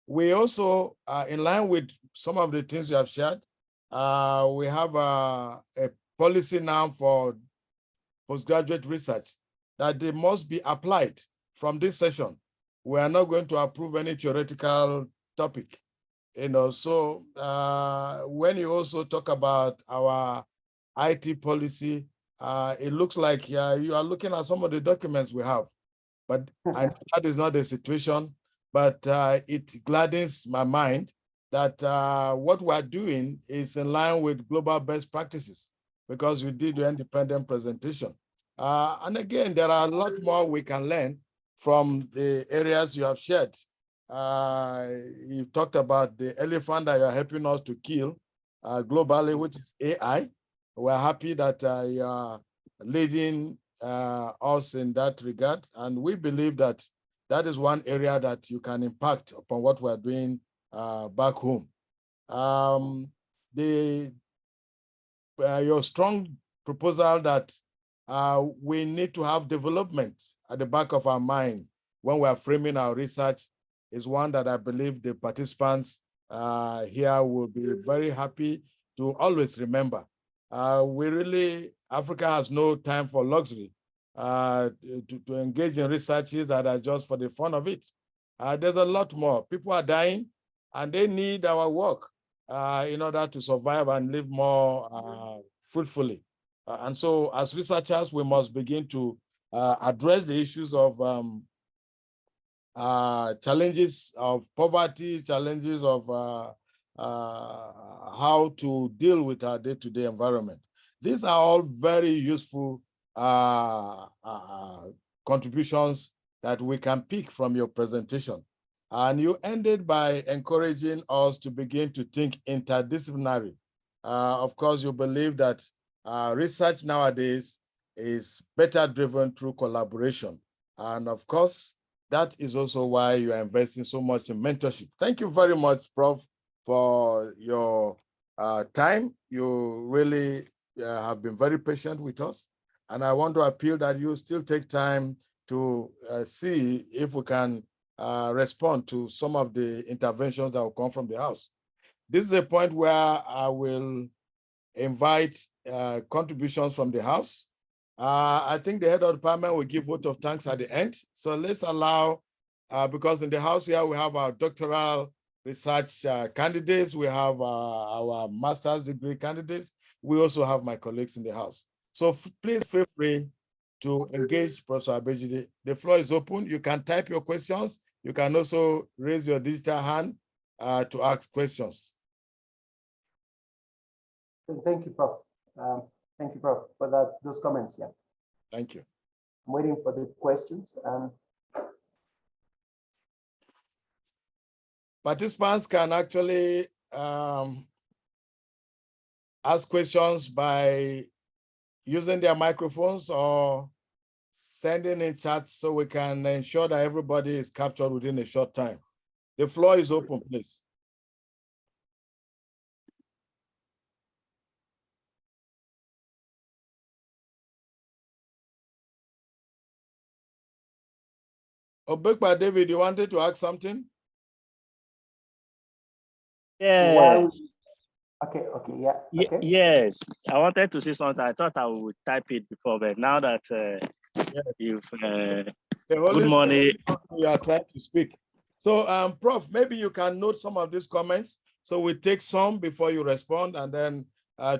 We also, in line with some of the things you have shared, we have a policy now for postgraduate research that they must be applied from this session. We are not going to approve any theoretical topic. So when you also talk about our IT policy. It looks like you are looking at some of the documents we have, but I know that is not the situation. But it gladdens my mind that what we are doing is in line with global best practices, because you did your independent presentation. And again, there are a lot more we can learn from the areas you have shared. You talked about the elephant that you're helping us to kill globally, which is AI. We're happy that you are leading us in that regard. And we believe that that is one area that you can impact upon what we're doing back home. Your strong proposal that we need to have development at the back of our mind when we are framing our research is one that I believe the participants here will be very happy to always remember. Africa has no time for luxury to engage in researches that are just for the fun of it. There's a lot more. People are dying and they need our work in order to survive and live more fruitfully. And so as researchers, we must begin to address the issues of challenges of poverty, challenges of how to deal with our day-to-day environment. These are all very useful contributions that we can pick from your presentation. And you ended by encouraging us to begin to think interdisciplinary. Of course, you believe that research nowadays is better driven through collaboration. And of course, that is also why you are investing so much in mentorship. Thank you very much, Prof, for your time. You really have been very patient with us. And I want to appeal that you still take time to see if we can respond to some of the interventions that will come from the House. This is a point where I will invite contributions from the House. I think the head of the department will give vote of thanks at the end. So let's allow, because in the House here, we have our doctoral research candidates, we have our master's degree candidates. We also have my colleagues in the House. So please feel free to engage Professor Abejide. The floor is open. You can type your questions. You can also raise your digital hand to ask questions. Thank you, Prof. Thank you, Prof, for those comments. Yeah. Thank you. I'm waiting for the questions. Participants can actually ask questions by using their microphones or sending in chats so we can ensure that everybody is captured within a short time. The floor is open, please. Obekba David, you wanted to ask something? Yes. Okay, yeah. Okay. Yes, I wanted to say something. I thought I would type it before, but now that you've good morning. You are trying to speak. So, Prof, maybe you can note some of these comments. So we take some before you respond, and then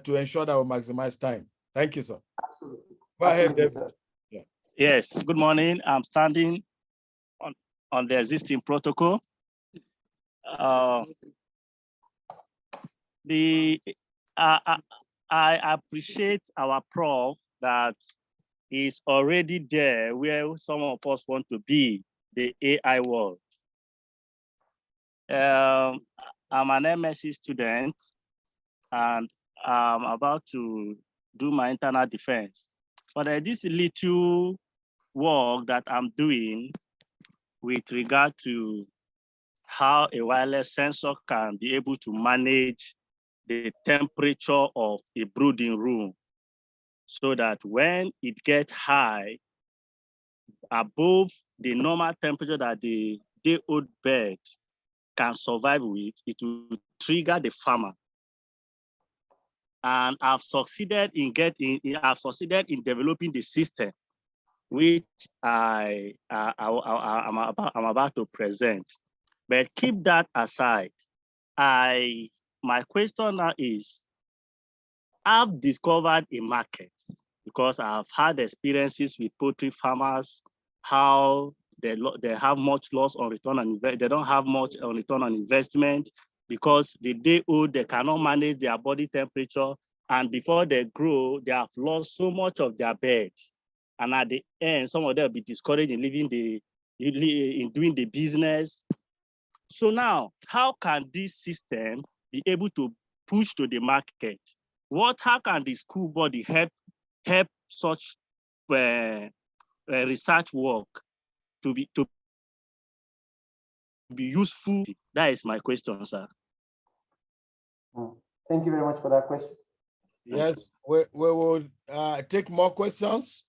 to ensure that we maximize time. Thank you, sir. Absolutely. Go ahead, David. Sir. Yeah. Yes, good morning. I'm standing on the existing protocol. I appreciate our prof that is already there where some of us want to be, the AI world. I'm an MSc student and I'm about to do my internal defense. But this little work that I'm doing with regard to how a wireless sensor can be able to manage the temperature of a brooding room so that when it gets high above the normal temperature that the day-old bird can survive with, it will trigger the farmer. And I've succeeded in developing the system which I'm about to present. But keep that aside. My question now is, I've discovered a market because I've had experiences with poultry farmers, how they have much loss on return on investment. They don't have much on return on investment because the day old, they cannot manage their body temperature. And before they grow, they have lost so much of their bed. And at the end, some of them will be discouraged in in doing the business. So now, how can this system be able to push to the market? How can the school body help such research work to be useful? That is my question, sir. Thank you very much for that question. Yes, we will take more questions.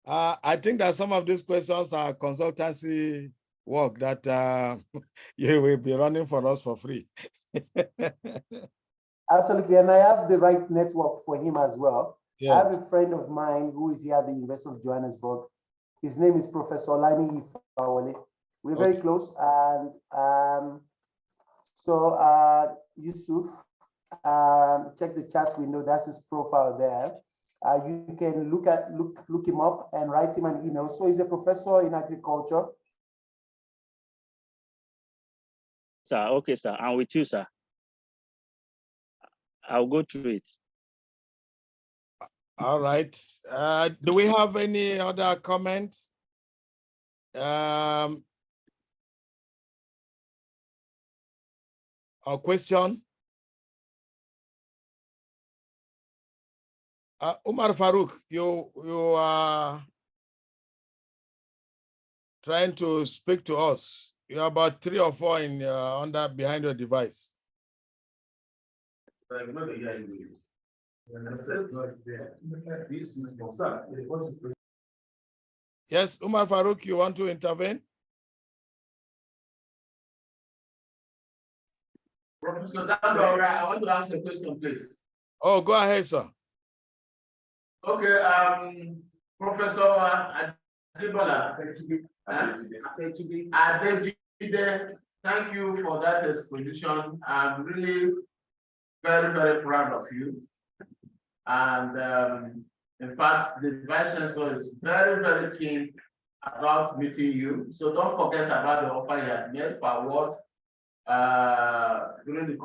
I think that some of these questions are consultancy work that you will be running for us for free. Absolutely, and I have the right network for him as well. Yes. I have a friend of mine who is here at the University of Johannesburg. His name is Professor Lani Ifawale. We're very close, and Yusuf, check the chat window. That's his profile there. You can look him up and write him an email. So he's a professor in agriculture. Sir, okay, sir. I'm with you, sir. I'll go through it. All right. Do we have any other comments? Or question? Umar Farouk, you are trying to speak to us. You are about 3 or 4 in behind your device. Yes, Umar Farouk, you want to intervene? Professor Dando, I want to ask a question, please. Oh, go ahead, sir. Okay, Professor Adibola, thank you for that exposition. I'm really very, very proud of you. And in fact, the Vice Chancellor is very, very keen about meeting you. So don't forget about the offer he has made for award during the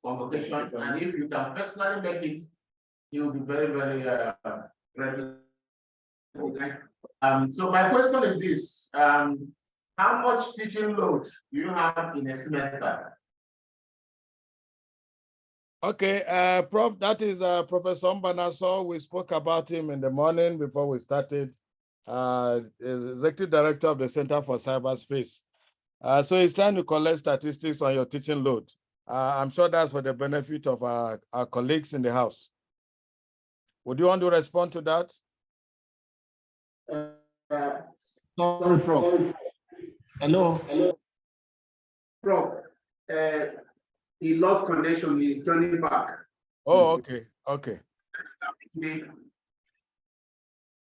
convocation. And if you can personally make it, he will be very, very grateful. So my question is this: how much teaching load do you have in a semester? Okay, Prof, that is Professor Mbanaso. We spoke about him in the morning before we started. Executive Director of the Center for Cyberspace. So he's trying to collect statistics on your teaching load. I'm sure that's for the benefit of our colleagues in the House. Would you want to respond to that? Sorry, Prof. Hello. Prof, he lost connection. He's joining back. Oh, okay, okay.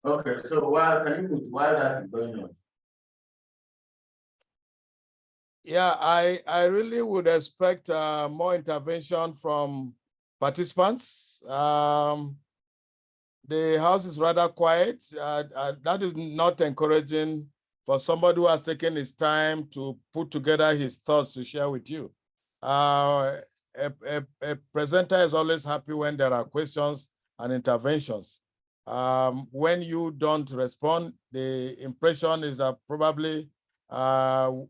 Okay, so while that is going on. Yeah, I really would expect more intervention from participants. The House is rather quiet. That is not encouraging for somebody who has taken his time to put together his thoughts to share with you. A presenter is always happy when there are questions and interventions. When you don't respond, the impression is that probably the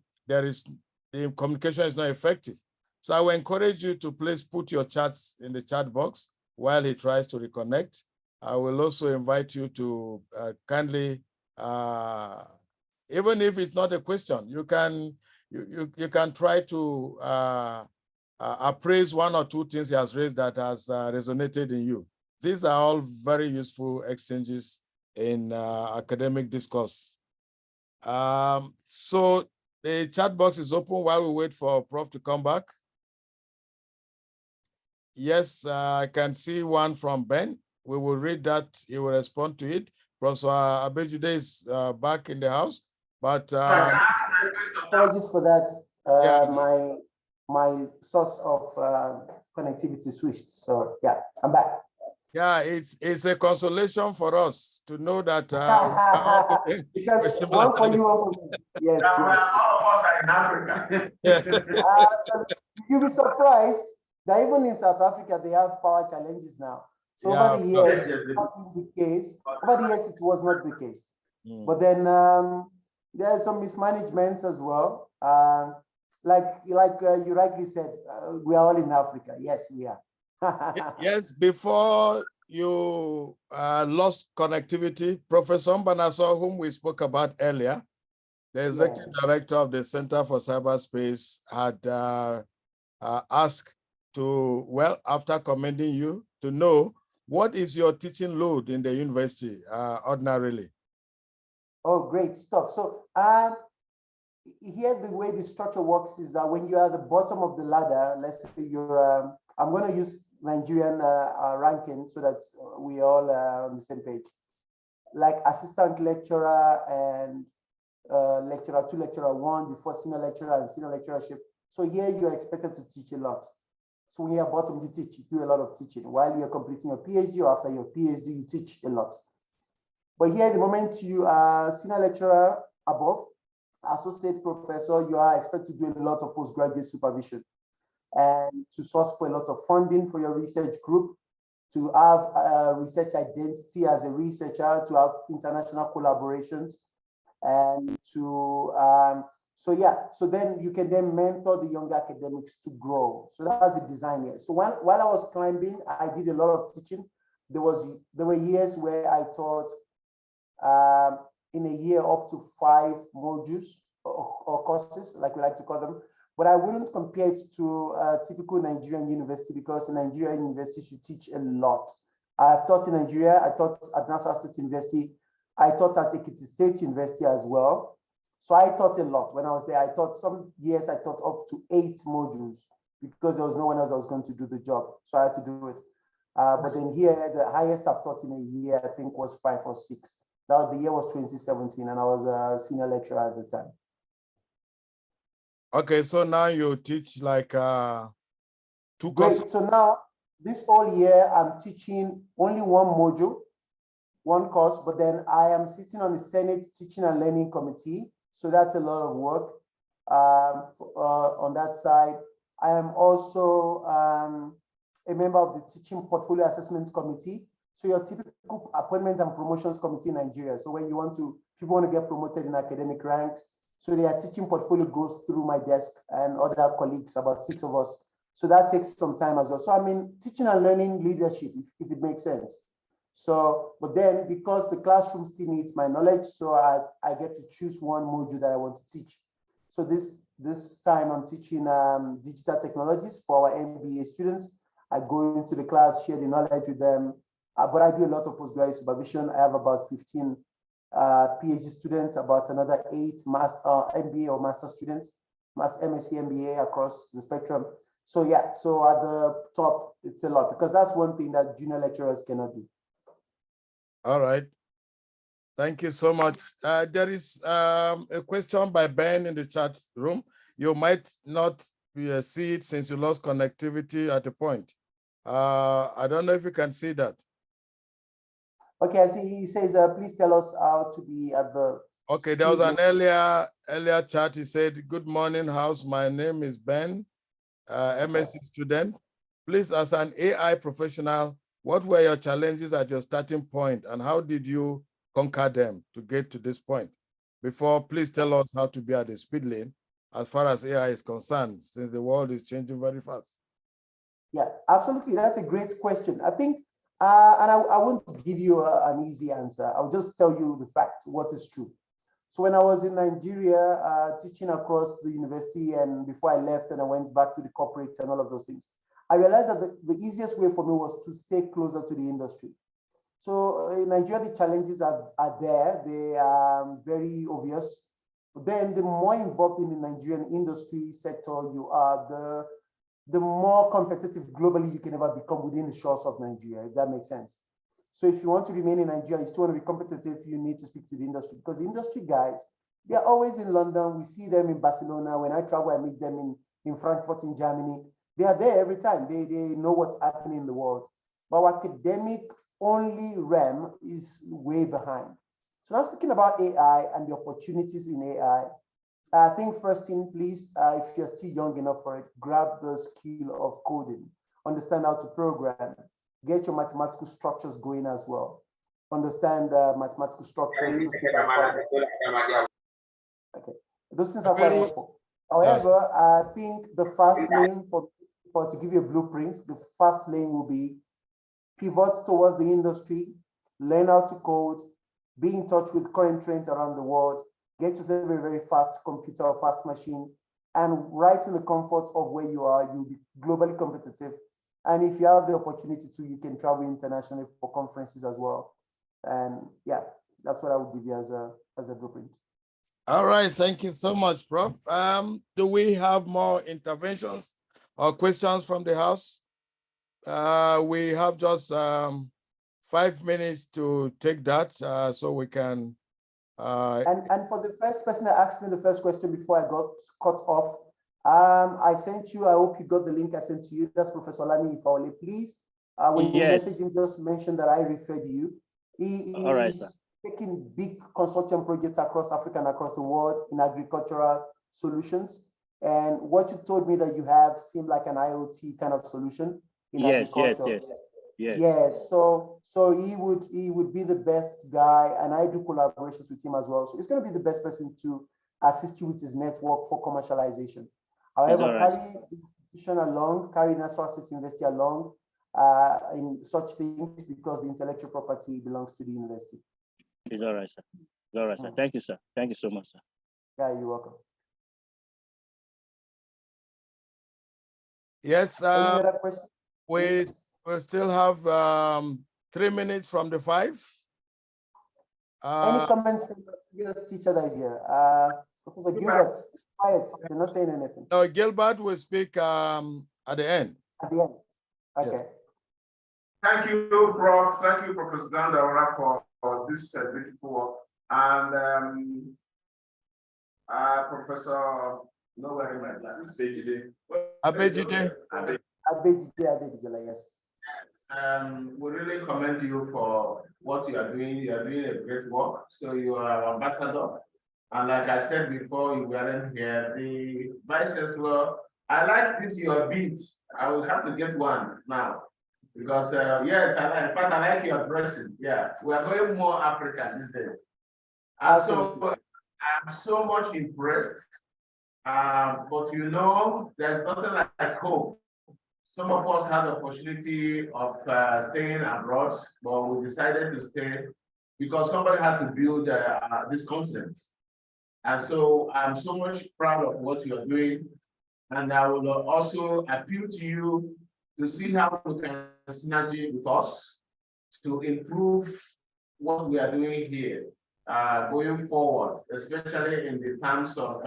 communication is not effective. So I will encourage you to please put your chats in the chat box while he tries to reconnect. I will also invite you to kindly, even if it's not a question, you can try to appraise 1 or 2 things he has raised that has resonated in you. These are all very useful exchanges in academic discourse. So the chat box is open while we wait for Prof to come back. Yes, I can see one from Ben. We will read that. He will respond to it. Professor Abejide is back in the house, but apologies for that. My source of connectivity switched. So yeah, I'm back. Yeah, it's a consolation for us to know that Because question one for blast- you, one for me. Yes, Yeah, well, yes. all of us are in Africa. You'll be surprised that even in South Africa, they have power challenges now. So Yeah, over the of years, course. Yes, yes, it's they not been the case. Over the years, it was not the case. Mm. But then there are some mismanagements as well. Like you rightly said, we are all in Africa. Yes, we are. Yes, before you lost connectivity, Professor Mbanaso, whom we spoke about earlier, the executive director of the Center for Cyberspace, had asked to, well, after commending you, to know what is your teaching load in the university ordinarily? Oh, great stuff. So here the way the structure works is that when you are at the bottom of the ladder, let's say you're, I'm going to use Nigerian ranking so that we all are on the same page. Like assistant lecturer and lecturer 2, lecturer 1, before senior lecturer and senior lecturership. So here you are expected to teach a lot. So when you're bottom, you teach, you do a lot of teaching. While you're completing your PhD or after your PhD, you teach a lot. But here, the moment you are senior lecturer above, associate professor, you are expected to do a lot of postgraduate supervision and to source for a lot of funding for your research group, to have research identity as a researcher, to have international collaborations, and to, so then you can then mentor the younger academics to grow. So that's the design here. So while I was climbing, I did a lot of teaching. There were years where I taught in a year up to 5 modules or courses, like we like to call them. But I wouldn't compare it to a typical Nigerian university, because in Nigerian universities, you teach a lot. I've taught in Nigeria, I taught at Nassau State University, I taught at Ekiti State University as well. So I taught a lot. When I was there, I taught some years, I taught up to 8 modules because there was no one else that was going to do the job. So I had to do it. But then here, the highest I've taught in a year, I think, was 5 or 6. Now the year was 2017, and I was a senior lecturer at the time. Okay, so now you teach like 2 Great. courses. So now this whole year, I'm teaching only 1 module, 1 course, but then I am sitting on the Senate Teaching and Learning Committee. So that's a lot of work on that side. I am also a member of the Teaching Portfolio Assessment Committee. So your typical appointment and promotions committee in Nigeria. So when people want to get promoted in academic ranks, so their teaching portfolio goes through my desk and other colleagues, about 6 of us. So that takes some time as well. So I mean, teaching and learning leadership, if it makes sense. So, but then because the classroom still needs my knowledge, so I get to choose 1 module that I want to teach. So this time I'm teaching digital technologies for our MBA students. I go into the class, share the knowledge with them, but I do a lot of postgraduate supervision. I have about 15 PhD students, about another 8 MBA or master students, MSc MBA across the spectrum. So yeah, so at the top, it's a lot, because that's one thing that junior lecturers cannot do. All right. Thank you so much. There is a question by Ben in the chat room. You might not see it since you lost connectivity at a point. I don't know if you can see that. Okay, I see he says, please tell us how to be at the. Okay, there was an earlier chat. He said, good morning, house. My name is Ben, MSc student. Please, as an AI professional, what were your challenges at your starting point and how did you conquer them to get to this point? Before, please tell us how to be at the speed lane as far as AI is concerned, since the world is changing very fast. Yeah, absolutely. That's a great question. I think, and I won't give you an easy answer. I'll just tell you the fact, what is true. So when I was in Nigeria, teaching across the university, and before I left and I went back to the corporate and all of those things, I realized that the easiest way for me was to stay closer to the industry. So in Nigeria, the challenges are there. They are very obvious. But then the more involved in the Nigerian industry sector you are, the more competitive globally you can ever become within the shores of Nigeria, if that makes sense. So if you want to remain in Nigeria, you still want to be competitive, you need to speak to the industry, because the industry guys, they're always in London. We see them in Barcelona. When I travel, I meet them in Frankfurt, in Germany. They are there every time. They know what's happening in the world. but our academic only realm is way behind. So now speaking about AI and the opportunities in AI, I think first thing, please, if you're still young enough for it, grab the skill of coding, understand how to program, get your mathematical structures going as well. Understand mathematical structures. Okay, those things are quite helpful. However, I think the fast lane for to give you a blueprint, the fast lane will be pivot towards the industry, learn how to code, be in touch with current trends around the world, get yourself a very fast computer or fast machine, and right in the comfort of where you are, you'll be globally competitive. And if you have the opportunity to, you can travel internationally for conferences as well. And yeah, that's what I would give you as a blueprint. All right, thank you so much, Prof. Do we have more interventions or questions from the House? We have just 5 minutes to take that, so we can. And for the first person that asked me the first question before I got cut off, I sent you, I hope you got the link I sent to you. That's Professor Lami Ifeole. Please, when you message him, just mention that I referred you. He is taking big consortium projects across Africa and across the world in agricultural solutions. And what you told me that you have seemed like an IoT kind of solution in agriculture. Yes. So he would be the best guy, and I do collaborations with him as well. So he's going to be the best person to assist you with his network for commercialization. However, carry the institution along, carry Nassau State University along in such things, because the intellectual property belongs to the university. It's all right, sir. It's all right, sir. Thank you, sir. Thank you so much, sir. Yeah, you're welcome. Yes. Any other questions? We still have 3 minutes from the 5. Any comments from the previous teacher that is here? Professor Gilbert, quiet. They're not saying anything. No, Gilbert will speak at the end. At the end. Okay. Yes. Thank you, Prof. Thank you, Professor Dandawara, for this beautiful work. And Professor, no worry, my plan. Abejide. Abejide, yes. We really commend you for what you are doing. You are doing a great work. So you are our ambassador. And like I said before, you weren't here. The Vice Chancellor, I like this your beat. I will have to get one now. Because yes, in fact, I like your dressing. Yeah, we are going more African these days. And so I'm so much impressed. But you know, there's nothing like hope. Some of us had the opportunity of staying abroad, but we decided to stay because somebody had to build this continent. And so I'm so much proud of what you are doing. And I will also appeal to you to see how we can synergy with us to improve what we are doing here going forward, especially in the terms of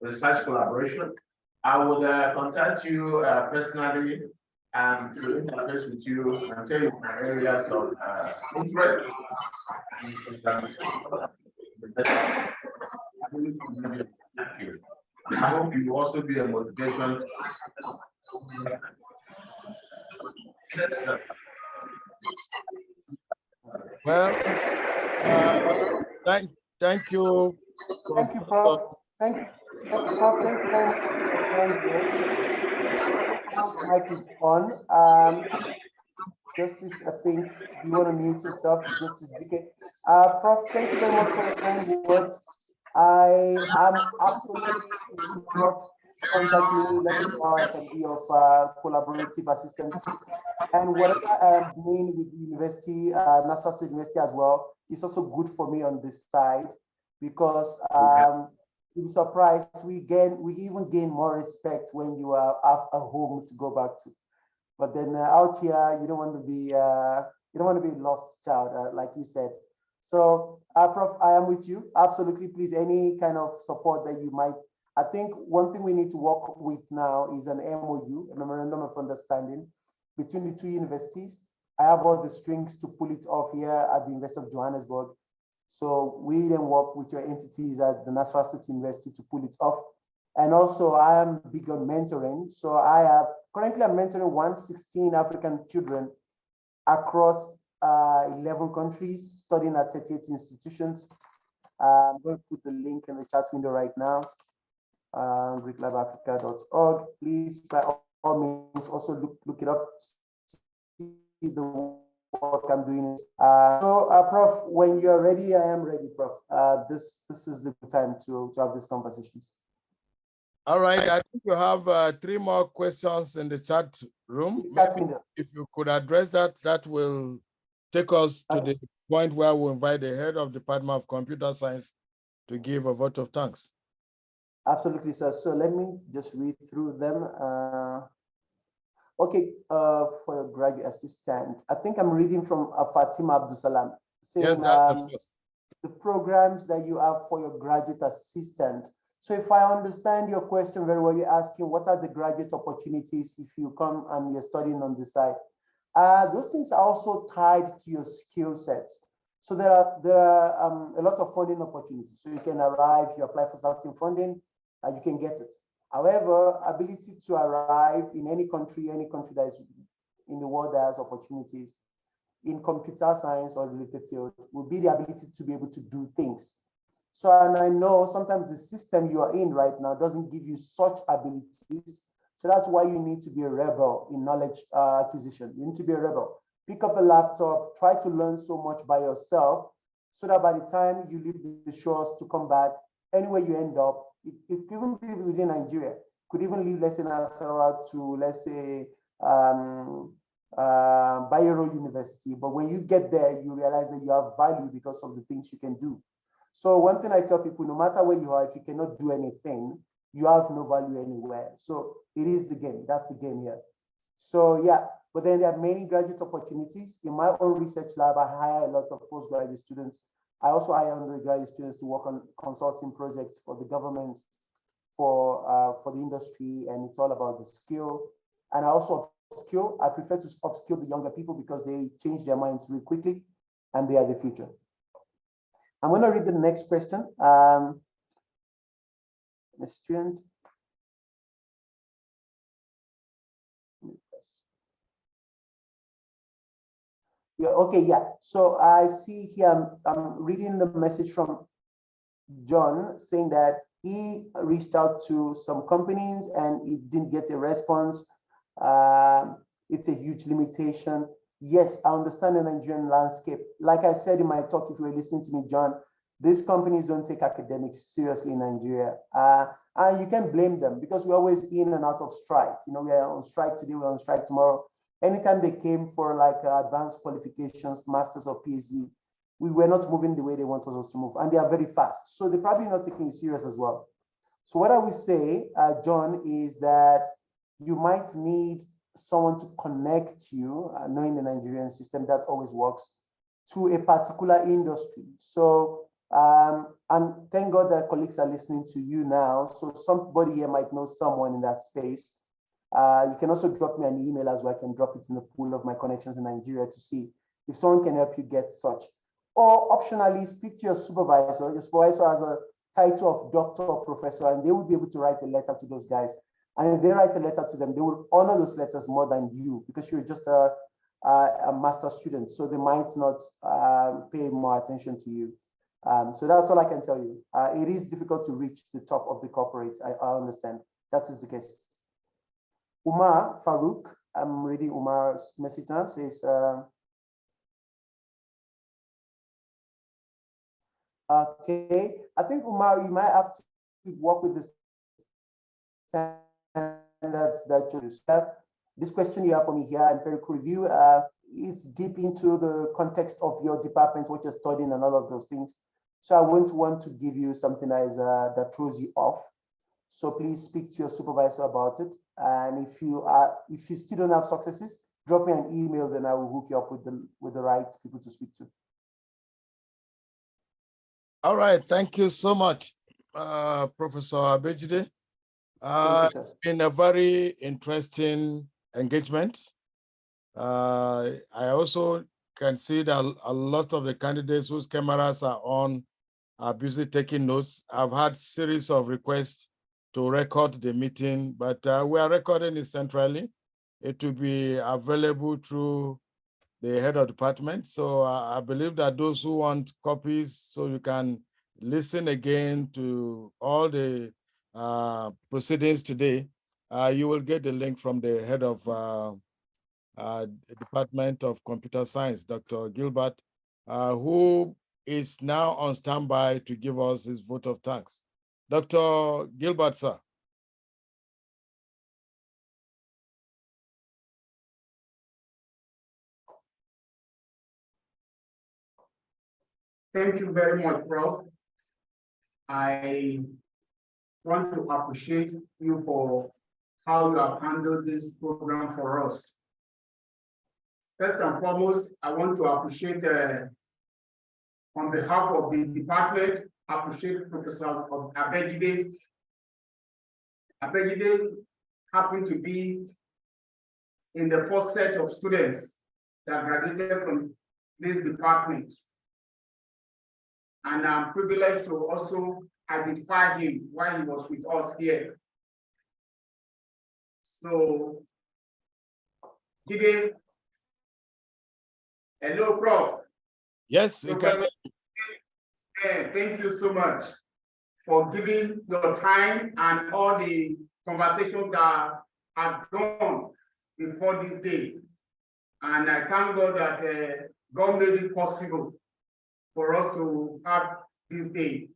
research collaboration. I will contact you personally and to interface with you and tell you my areas of interest. Thank you. I hope you will also be a motivation. Well, thank you. Thank you, Prof. Thank you. Prof, thank you very much. Mic is on. Justice, I think you want to mute yourself, Justice DK. Prof, thank you very much for your kind words. I am absolutely not contact me, let me know I can be of collaborative assistance. And whatever I am doing with the university, Nassau State University as well, is also good for me on this side, because you'll be surprised, we even gain more respect when you have a home to go back to. But then out here, you don't want to be a lost child, like you said. So, Prof, I am with you. Absolutely, please, any kind of support that you might. I think one thing we need to work with now is an MOU, a memorandum of understanding between the two universities. I have all the strings to pull it off here at the University of Johannesburg. So we then work with your entities at the Nassau State University to pull it off. And also I am big on mentoring. So I have currently I'm mentoring 116 African children across 11 countries, studying at 38 institutions. I'm going to put the link in the chat window right now, greeklabafrica.org. Please, by all means, also look it up, see the work I'm doing. Prof, when you're ready, I am ready, Prof. This is the time to have these conversations. All right, I think you have 3 more questions in the chat room. Chat Maybe window. if you could address that, that will take us to the point where we invite the head of the Department of Computer Science to give a vote of thanks. Absolutely, sir. So let me just read through them. Okay, for your graduate assistant, I think I'm reading from Fatima Abdusalam saying Yes, that's the first. the programs that you have for your graduate assistant. So if I understand your question very well, you're asking what are the graduate opportunities if you come and you're studying on the side? Those things are also tied to your skill sets. So there are a lot of funding opportunities. So you can arrive, you apply for something funding, you can get it. However, ability to arrive in any country that is in the world that has opportunities in computer science or related field will be the ability to be able to do things. So, and I know sometimes the system you are in right now doesn't give you such abilities. So that's why you need to be a rebel in knowledge acquisition. You need to be a rebel. Pick up a laptop, try to learn so much by yourself so that by the time you leave the shores to come back, anywhere you end up, it could even be within Nigeria, could even leave, let's say, Nasarawa to, let's say, Bayero University. But when you get there, you realize that you have value because of the things you can do. So one thing I tell people, no matter where you are, if you cannot do anything, you have no value anywhere. So it is the game. That's the game here. So yeah, but then there are many graduate opportunities. In my own research lab, I hire a lot of postgraduate students. I also hire undergraduate students to work on consulting projects for the government, for the industry, and it's all about the skill. And I also upskill. I prefer to upskill the younger people because they change their minds really quickly, and they are the future. I'm going to read the next question. Ms. Student. Yeah, okay, yeah. So I see here, I'm reading the message from John saying that he reached out to some companies and he didn't get a response. It's a huge limitation. Yes, I understand the Nigerian landscape. Like I said in my talk, if you were listening to me, John, these companies don't take academics seriously in Nigeria. And you can blame them because we're always in and out of strike. You know, we are on strike today, we're on strike tomorrow. Anytime they came for like advanced qualifications, masters or PhD, we were not moving the way they wanted us to move, and they are very fast. So they're probably not taking it serious as well. So what I would say, John, is that you might need someone to connect you, knowing the Nigerian system, that always works, to a particular industry. So, and thank God that colleagues are listening to you now. So somebody here might know someone in that space. You can also drop me an email as well. I can drop it in the pool of my connections in Nigeria to see if someone can help you get such. Or optionally, speak to your supervisor. Your supervisor has a title of doctor or professor, and they will be able to write a letter to those guys. And if they write a letter to them, they will honor those letters more than you because you're just a master student. So they might not pay more attention to you. So that's all I can tell you. It is difficult to reach the top of the corporate. I understand. That is the case. Umar Farouk, I'm reading Umar's message now, says, okay, I think Umar, you might have to work with the standards that you have. This question you have for me here, empirical review, is deep into the context of your department, what you're studying and all of those things. So I wouldn't want to give you something that is that throws you off. So please speak to your supervisor about it. And if you still don't have successes, drop me an email, then I will hook you up with the right people to speak to. All right, thank you so much, Professor Abejide. It's been a very interesting engagement. I also can see that a lot of the candidates whose cameras are on are busy taking notes. I've had series of requests to record the meeting, but we are recording it centrally. It will be available through the head of department. So I believe that those who want copies, so you can listen again to all the proceedings today, you will get the link from the head of Department of Computer Science, Dr. Gilbert, who is now on standby to give us his vote of thanks. Dr. Gilbert, sir. Thank you very much, Prof. I want to appreciate you for how you have handled this program for us. First and foremost, I want to appreciate, on behalf of the department, appreciate Professor Abejide. Abejide happened to be in the first set of students that graduated from this department. And I'm privileged to also identify him while he was with us here. So, Jide, hello, Prof. Yes, you can. Thank you so much for giving your time and all the conversations that have gone before this day. And I thank God that God made it possible for us to have this day.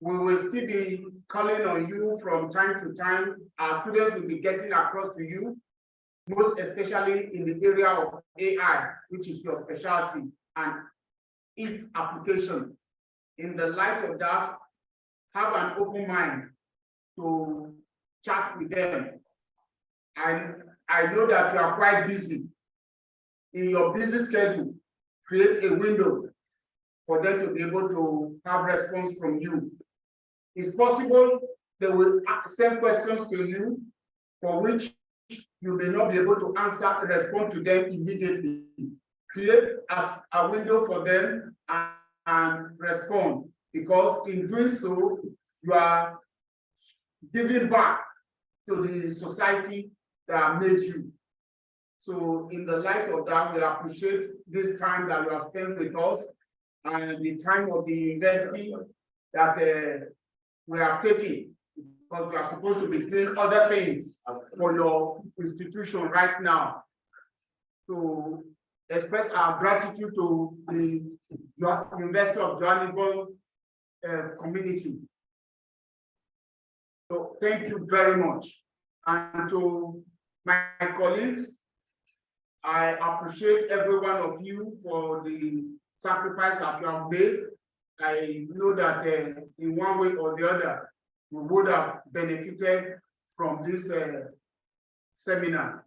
We will still be calling on you from time to time. Our students will be getting across to you, most especially in the area of AI, which is your specialty, and its application. In the light of that, have an open mind to chat with them. And I know that you are quite busy. In your busy schedule, create a window for them to be able to have response from you. It's possible they will send questions to you for which you may not be able to answer and respond to them immediately. Create a window for them and respond, because in doing so, you are giving back to the society that made you. So in the light of that, we appreciate this time that you have spent with us and the time of the university that we have taken, because we are supposed to be doing other things for your institution right now. To express our gratitude to the University of Johannesburg community. So thank you very much. And to my colleagues, I appreciate every one of you for the sacrifice that you have made. I know that in one way or the other, we would have benefited from this seminar.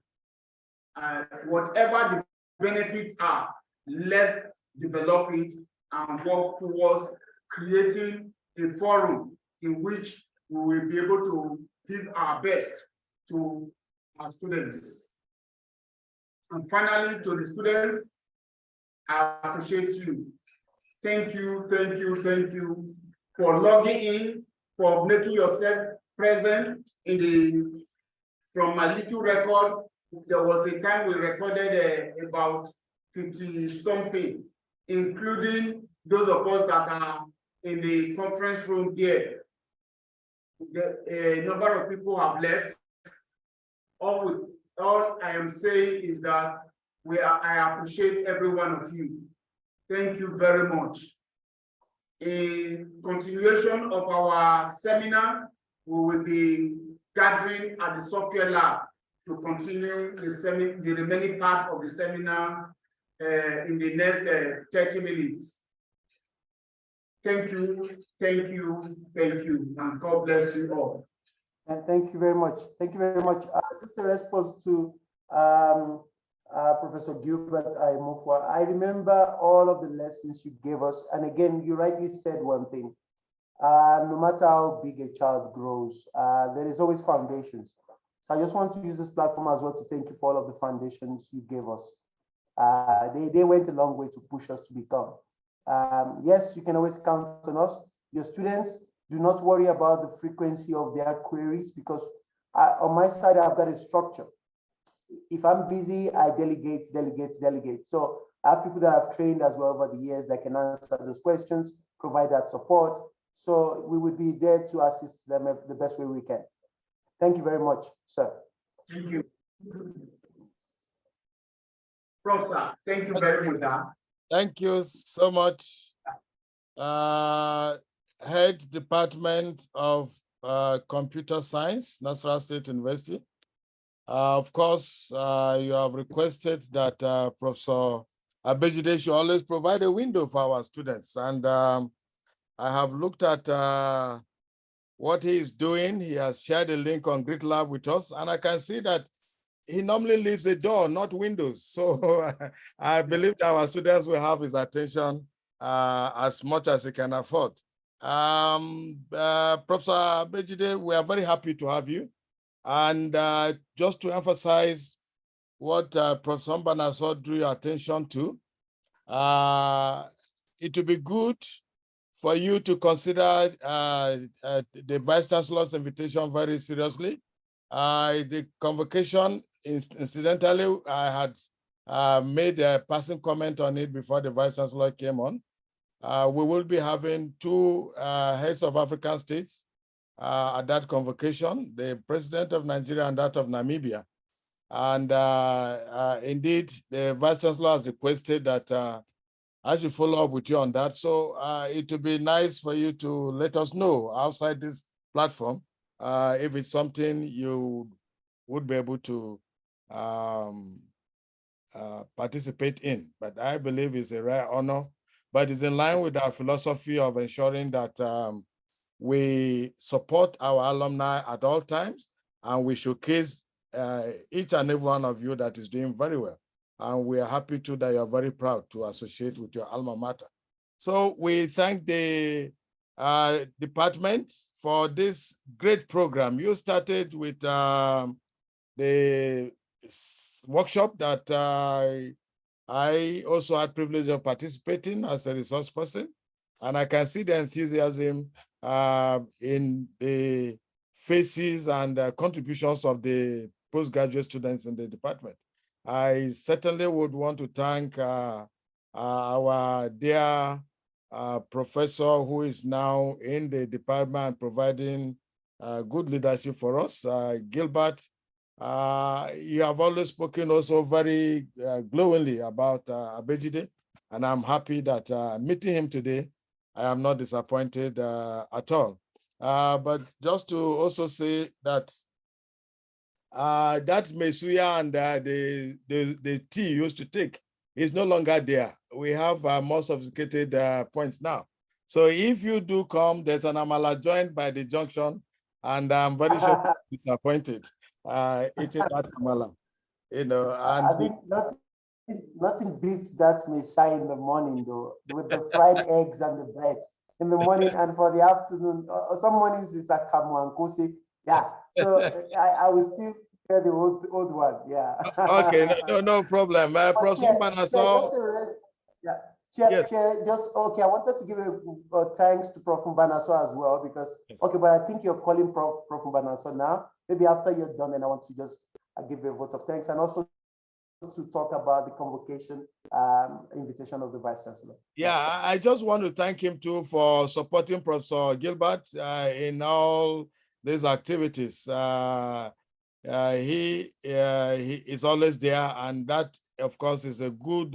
Whatever the benefits are, let's develop it and work towards creating a forum in which we will be able to give our best to our students. And finally, to the students, I appreciate you. Thank you, thank you, thank you for logging in, for making yourself present in the, from my little record, there was a time we recorded about 50 something, including those of us that are in the conference room here. A number of people have left. All I am saying is that I appreciate every one of you. Thank you very much. In continuation of our seminar, we will be gathering at the software lab to continue the remaining part of the seminar in the next 30 minutes. Thank you, thank you, thank you, and God bless you all. And thank you very much. Thank you very much. Just a response to Professor Gilbert, I move forward. I remember all of the lessons you gave us. And again, you rightly said one thing. No matter how big a child grows, there is always foundations. So I just want to use this platform as well to thank you for all of the foundations you gave us. They went a long way to push us to become. Yes, you can always count on us. Your students, do not worry about the frequency of their queries, because on my side, I've got a structure. if I'm busy, I delegate. So I have people that I've trained as well over the years that can answer those questions, provide that support. So we would be there to assist them the best way we can. Thank you very much, sir. Thank you. Prof, sir, thank you very much, sir. Thank you so much. Head Department of Computer Science, Nasarawa State University. Of course, you have requested that Professor Abejide should always provide a window for our students. And I have looked at what he is doing. He has shared a link on Greek Lab with us, and I can see that he normally leaves a door, not windows. So I believe that our students will have his attention as much as he can afford. Professor Abejide, we are very happy to have you. And just to emphasize what Professor Mbanaso drew your attention to, it would be good for you to consider the Vice Chancellor's invitation very seriously. The convocation, incidentally, I had made a passing comment on it before the Vice Chancellor came on. We will be having two heads of African states at that convocation, the President of Nigeria and that of Namibia. And indeed, the Vice Chancellor has requested that I should follow up with you on that. So it would be nice for you to let us know outside this platform if it's something you would be able to participate in. But I believe it's a rare honor, but it's in line with our philosophy of ensuring that we support our alumni at all times, and we showcase each and every one of you that is doing very well. And we are happy too that you're very proud to associate with your alma mater. So we thank the department for this great program. You started with the workshop that I also had privilege of participating as a resource person. And I can see the enthusiasm in the faces and contributions of the postgraduate students in the department. I certainly would want to thank our dear professor who is now in the department providing good leadership for us, Gilbert. You have always spoken also very glowingly about Abejide, and I'm happy that meeting him today, I am not disappointed at all. But just to also say that that mesuya and the tea used to take is no longer there. We have more sophisticated points now. So if you do come, there's an amala joined by the junction, and I'm very sure you're disappointed eating that amala. You know, and I think nothing beats that mesha in the morning though, with the fried eggs and the bread in the morning, and for the afternoon, some mornings it's akamu and kosi. Yeah, so I will still hear the old one. Yeah. Okay, no problem. Chair, yeah, Chair, Yes. Chair, just okay. I wanted to give a thanks to Prof. Mbanaso as well because Yes. okay, but I think you're calling Prof. Mbanaso now. Maybe after you're done, and I want to just give a vote of thanks and also to talk about the convocation invitation of the Vice Chancellor. Yeah, I just want to thank him too for supporting Professor Gilbert in all these activities. He is always there, and that, of course, is a good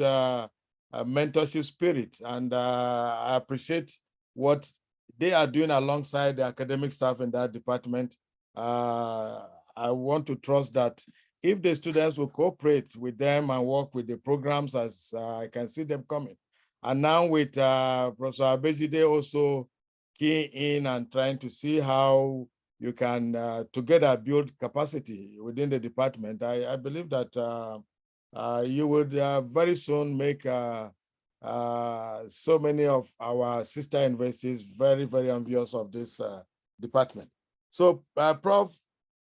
mentorship spirit. And I appreciate what they are doing alongside the academic staff in that department. I want to trust that if the students will cooperate with them and work with the programs as I can see them coming. And now with Professor Abejide also keying in and trying to see how you can together build capacity within the department, I believe that you would very soon make so many of our sister universities very, very envious of this department. So Prof.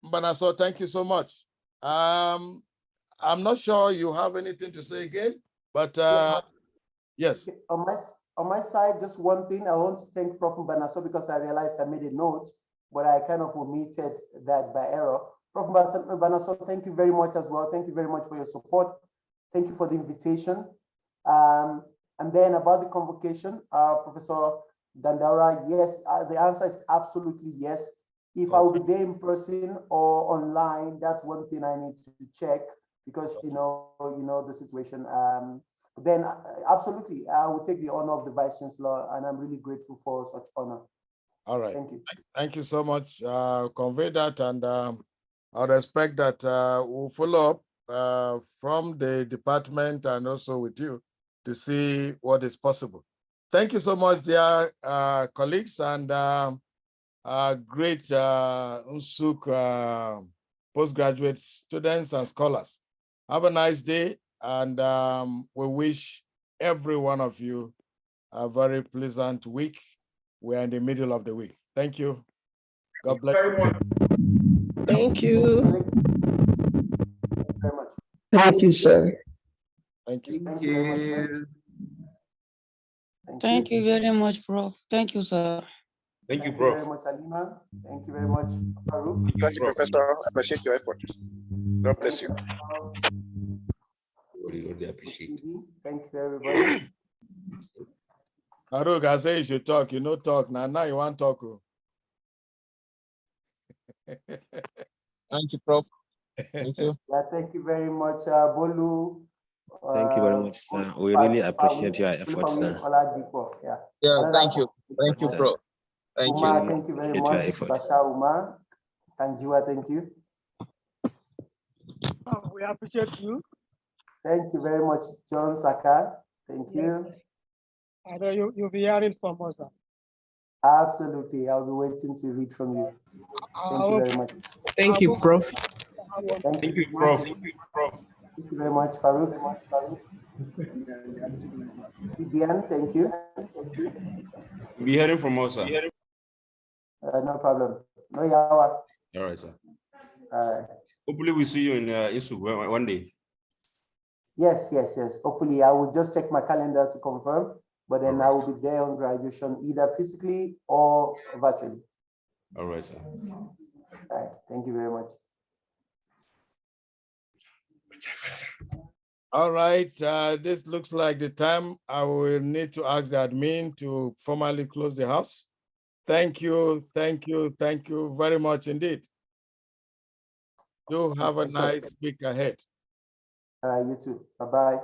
Mbanaso, thank you so much. I'm not sure you have anything to say again, but yes. On my side, just one thing. I want to thank Prof. Mbanaso because I realized I made a note, but I kind of omitted that by error. Prof. Banaso, thank you very much as well. Thank you very much for your support. Thank you for the invitation. And then about the convocation, Professor Dandaura, yes, the answer is absolutely yes. If I will be there in person or online, that's one thing I need to check because you know the situation. Then absolutely, I will take the honor of the Vice Chancellor, and I'm really grateful for such honor. All right. Thank you. Thank you so much. Convey that, and I respect that. We'll follow up from the department and also with you to see what is possible. Thank you so much, dear colleagues and great Nsuk postgraduate students and scholars. Have a nice day, and we wish every one of you a very pleasant week. We're in the middle of the week. Thank you. God bless you. Thank you. Thank you very much. Thank you, sir. Thank you. Thank you very much. Thank you very much, Prof. Thank you, sir. Thank you, Thank you bro. very much, Alima. Thank you very much, Farouk. Thank you, Professor. I appreciate your effort. God bless you. Really appreciate. Thank you, everybody. Haruk, I say you should talk. You know, talk now. Now you want to talk. Thank you, Prof. Thank you. Yeah, thank you very much, Bolu. Thank you very much, sir. We really appreciate your efforts, sir. Yeah. Yeah, thank you. Thank you, Sir. Prof. Thank you. Uma, thank you very Appreciate your much. effort. Basha Uma. Kanjiwa, thank you. We appreciate you. Thank you very much, John Saka. Thank you. I know you'll be hearing from us. Sir. Absolutely. I'll be waiting to read from you. Thank you very much. Thank you, Prof. Thank you, Prof. Thank you very much, Farouk. Bibian, thank you. You'll be hearing from us, sir. No problem. No yawa. All right, sir. All right. Hopefully, we see you in Isu one day. Yes. Hopefully, I will just check my calendar to confirm, but then I will be there on graduation either physically or virtually. All right, sir. All right. Thank you very much. All right. This looks like the time I will need to ask the admin to formally close the house. Thank you very much indeed. Do have a nice week ahead. All right, you too. Bye-bye.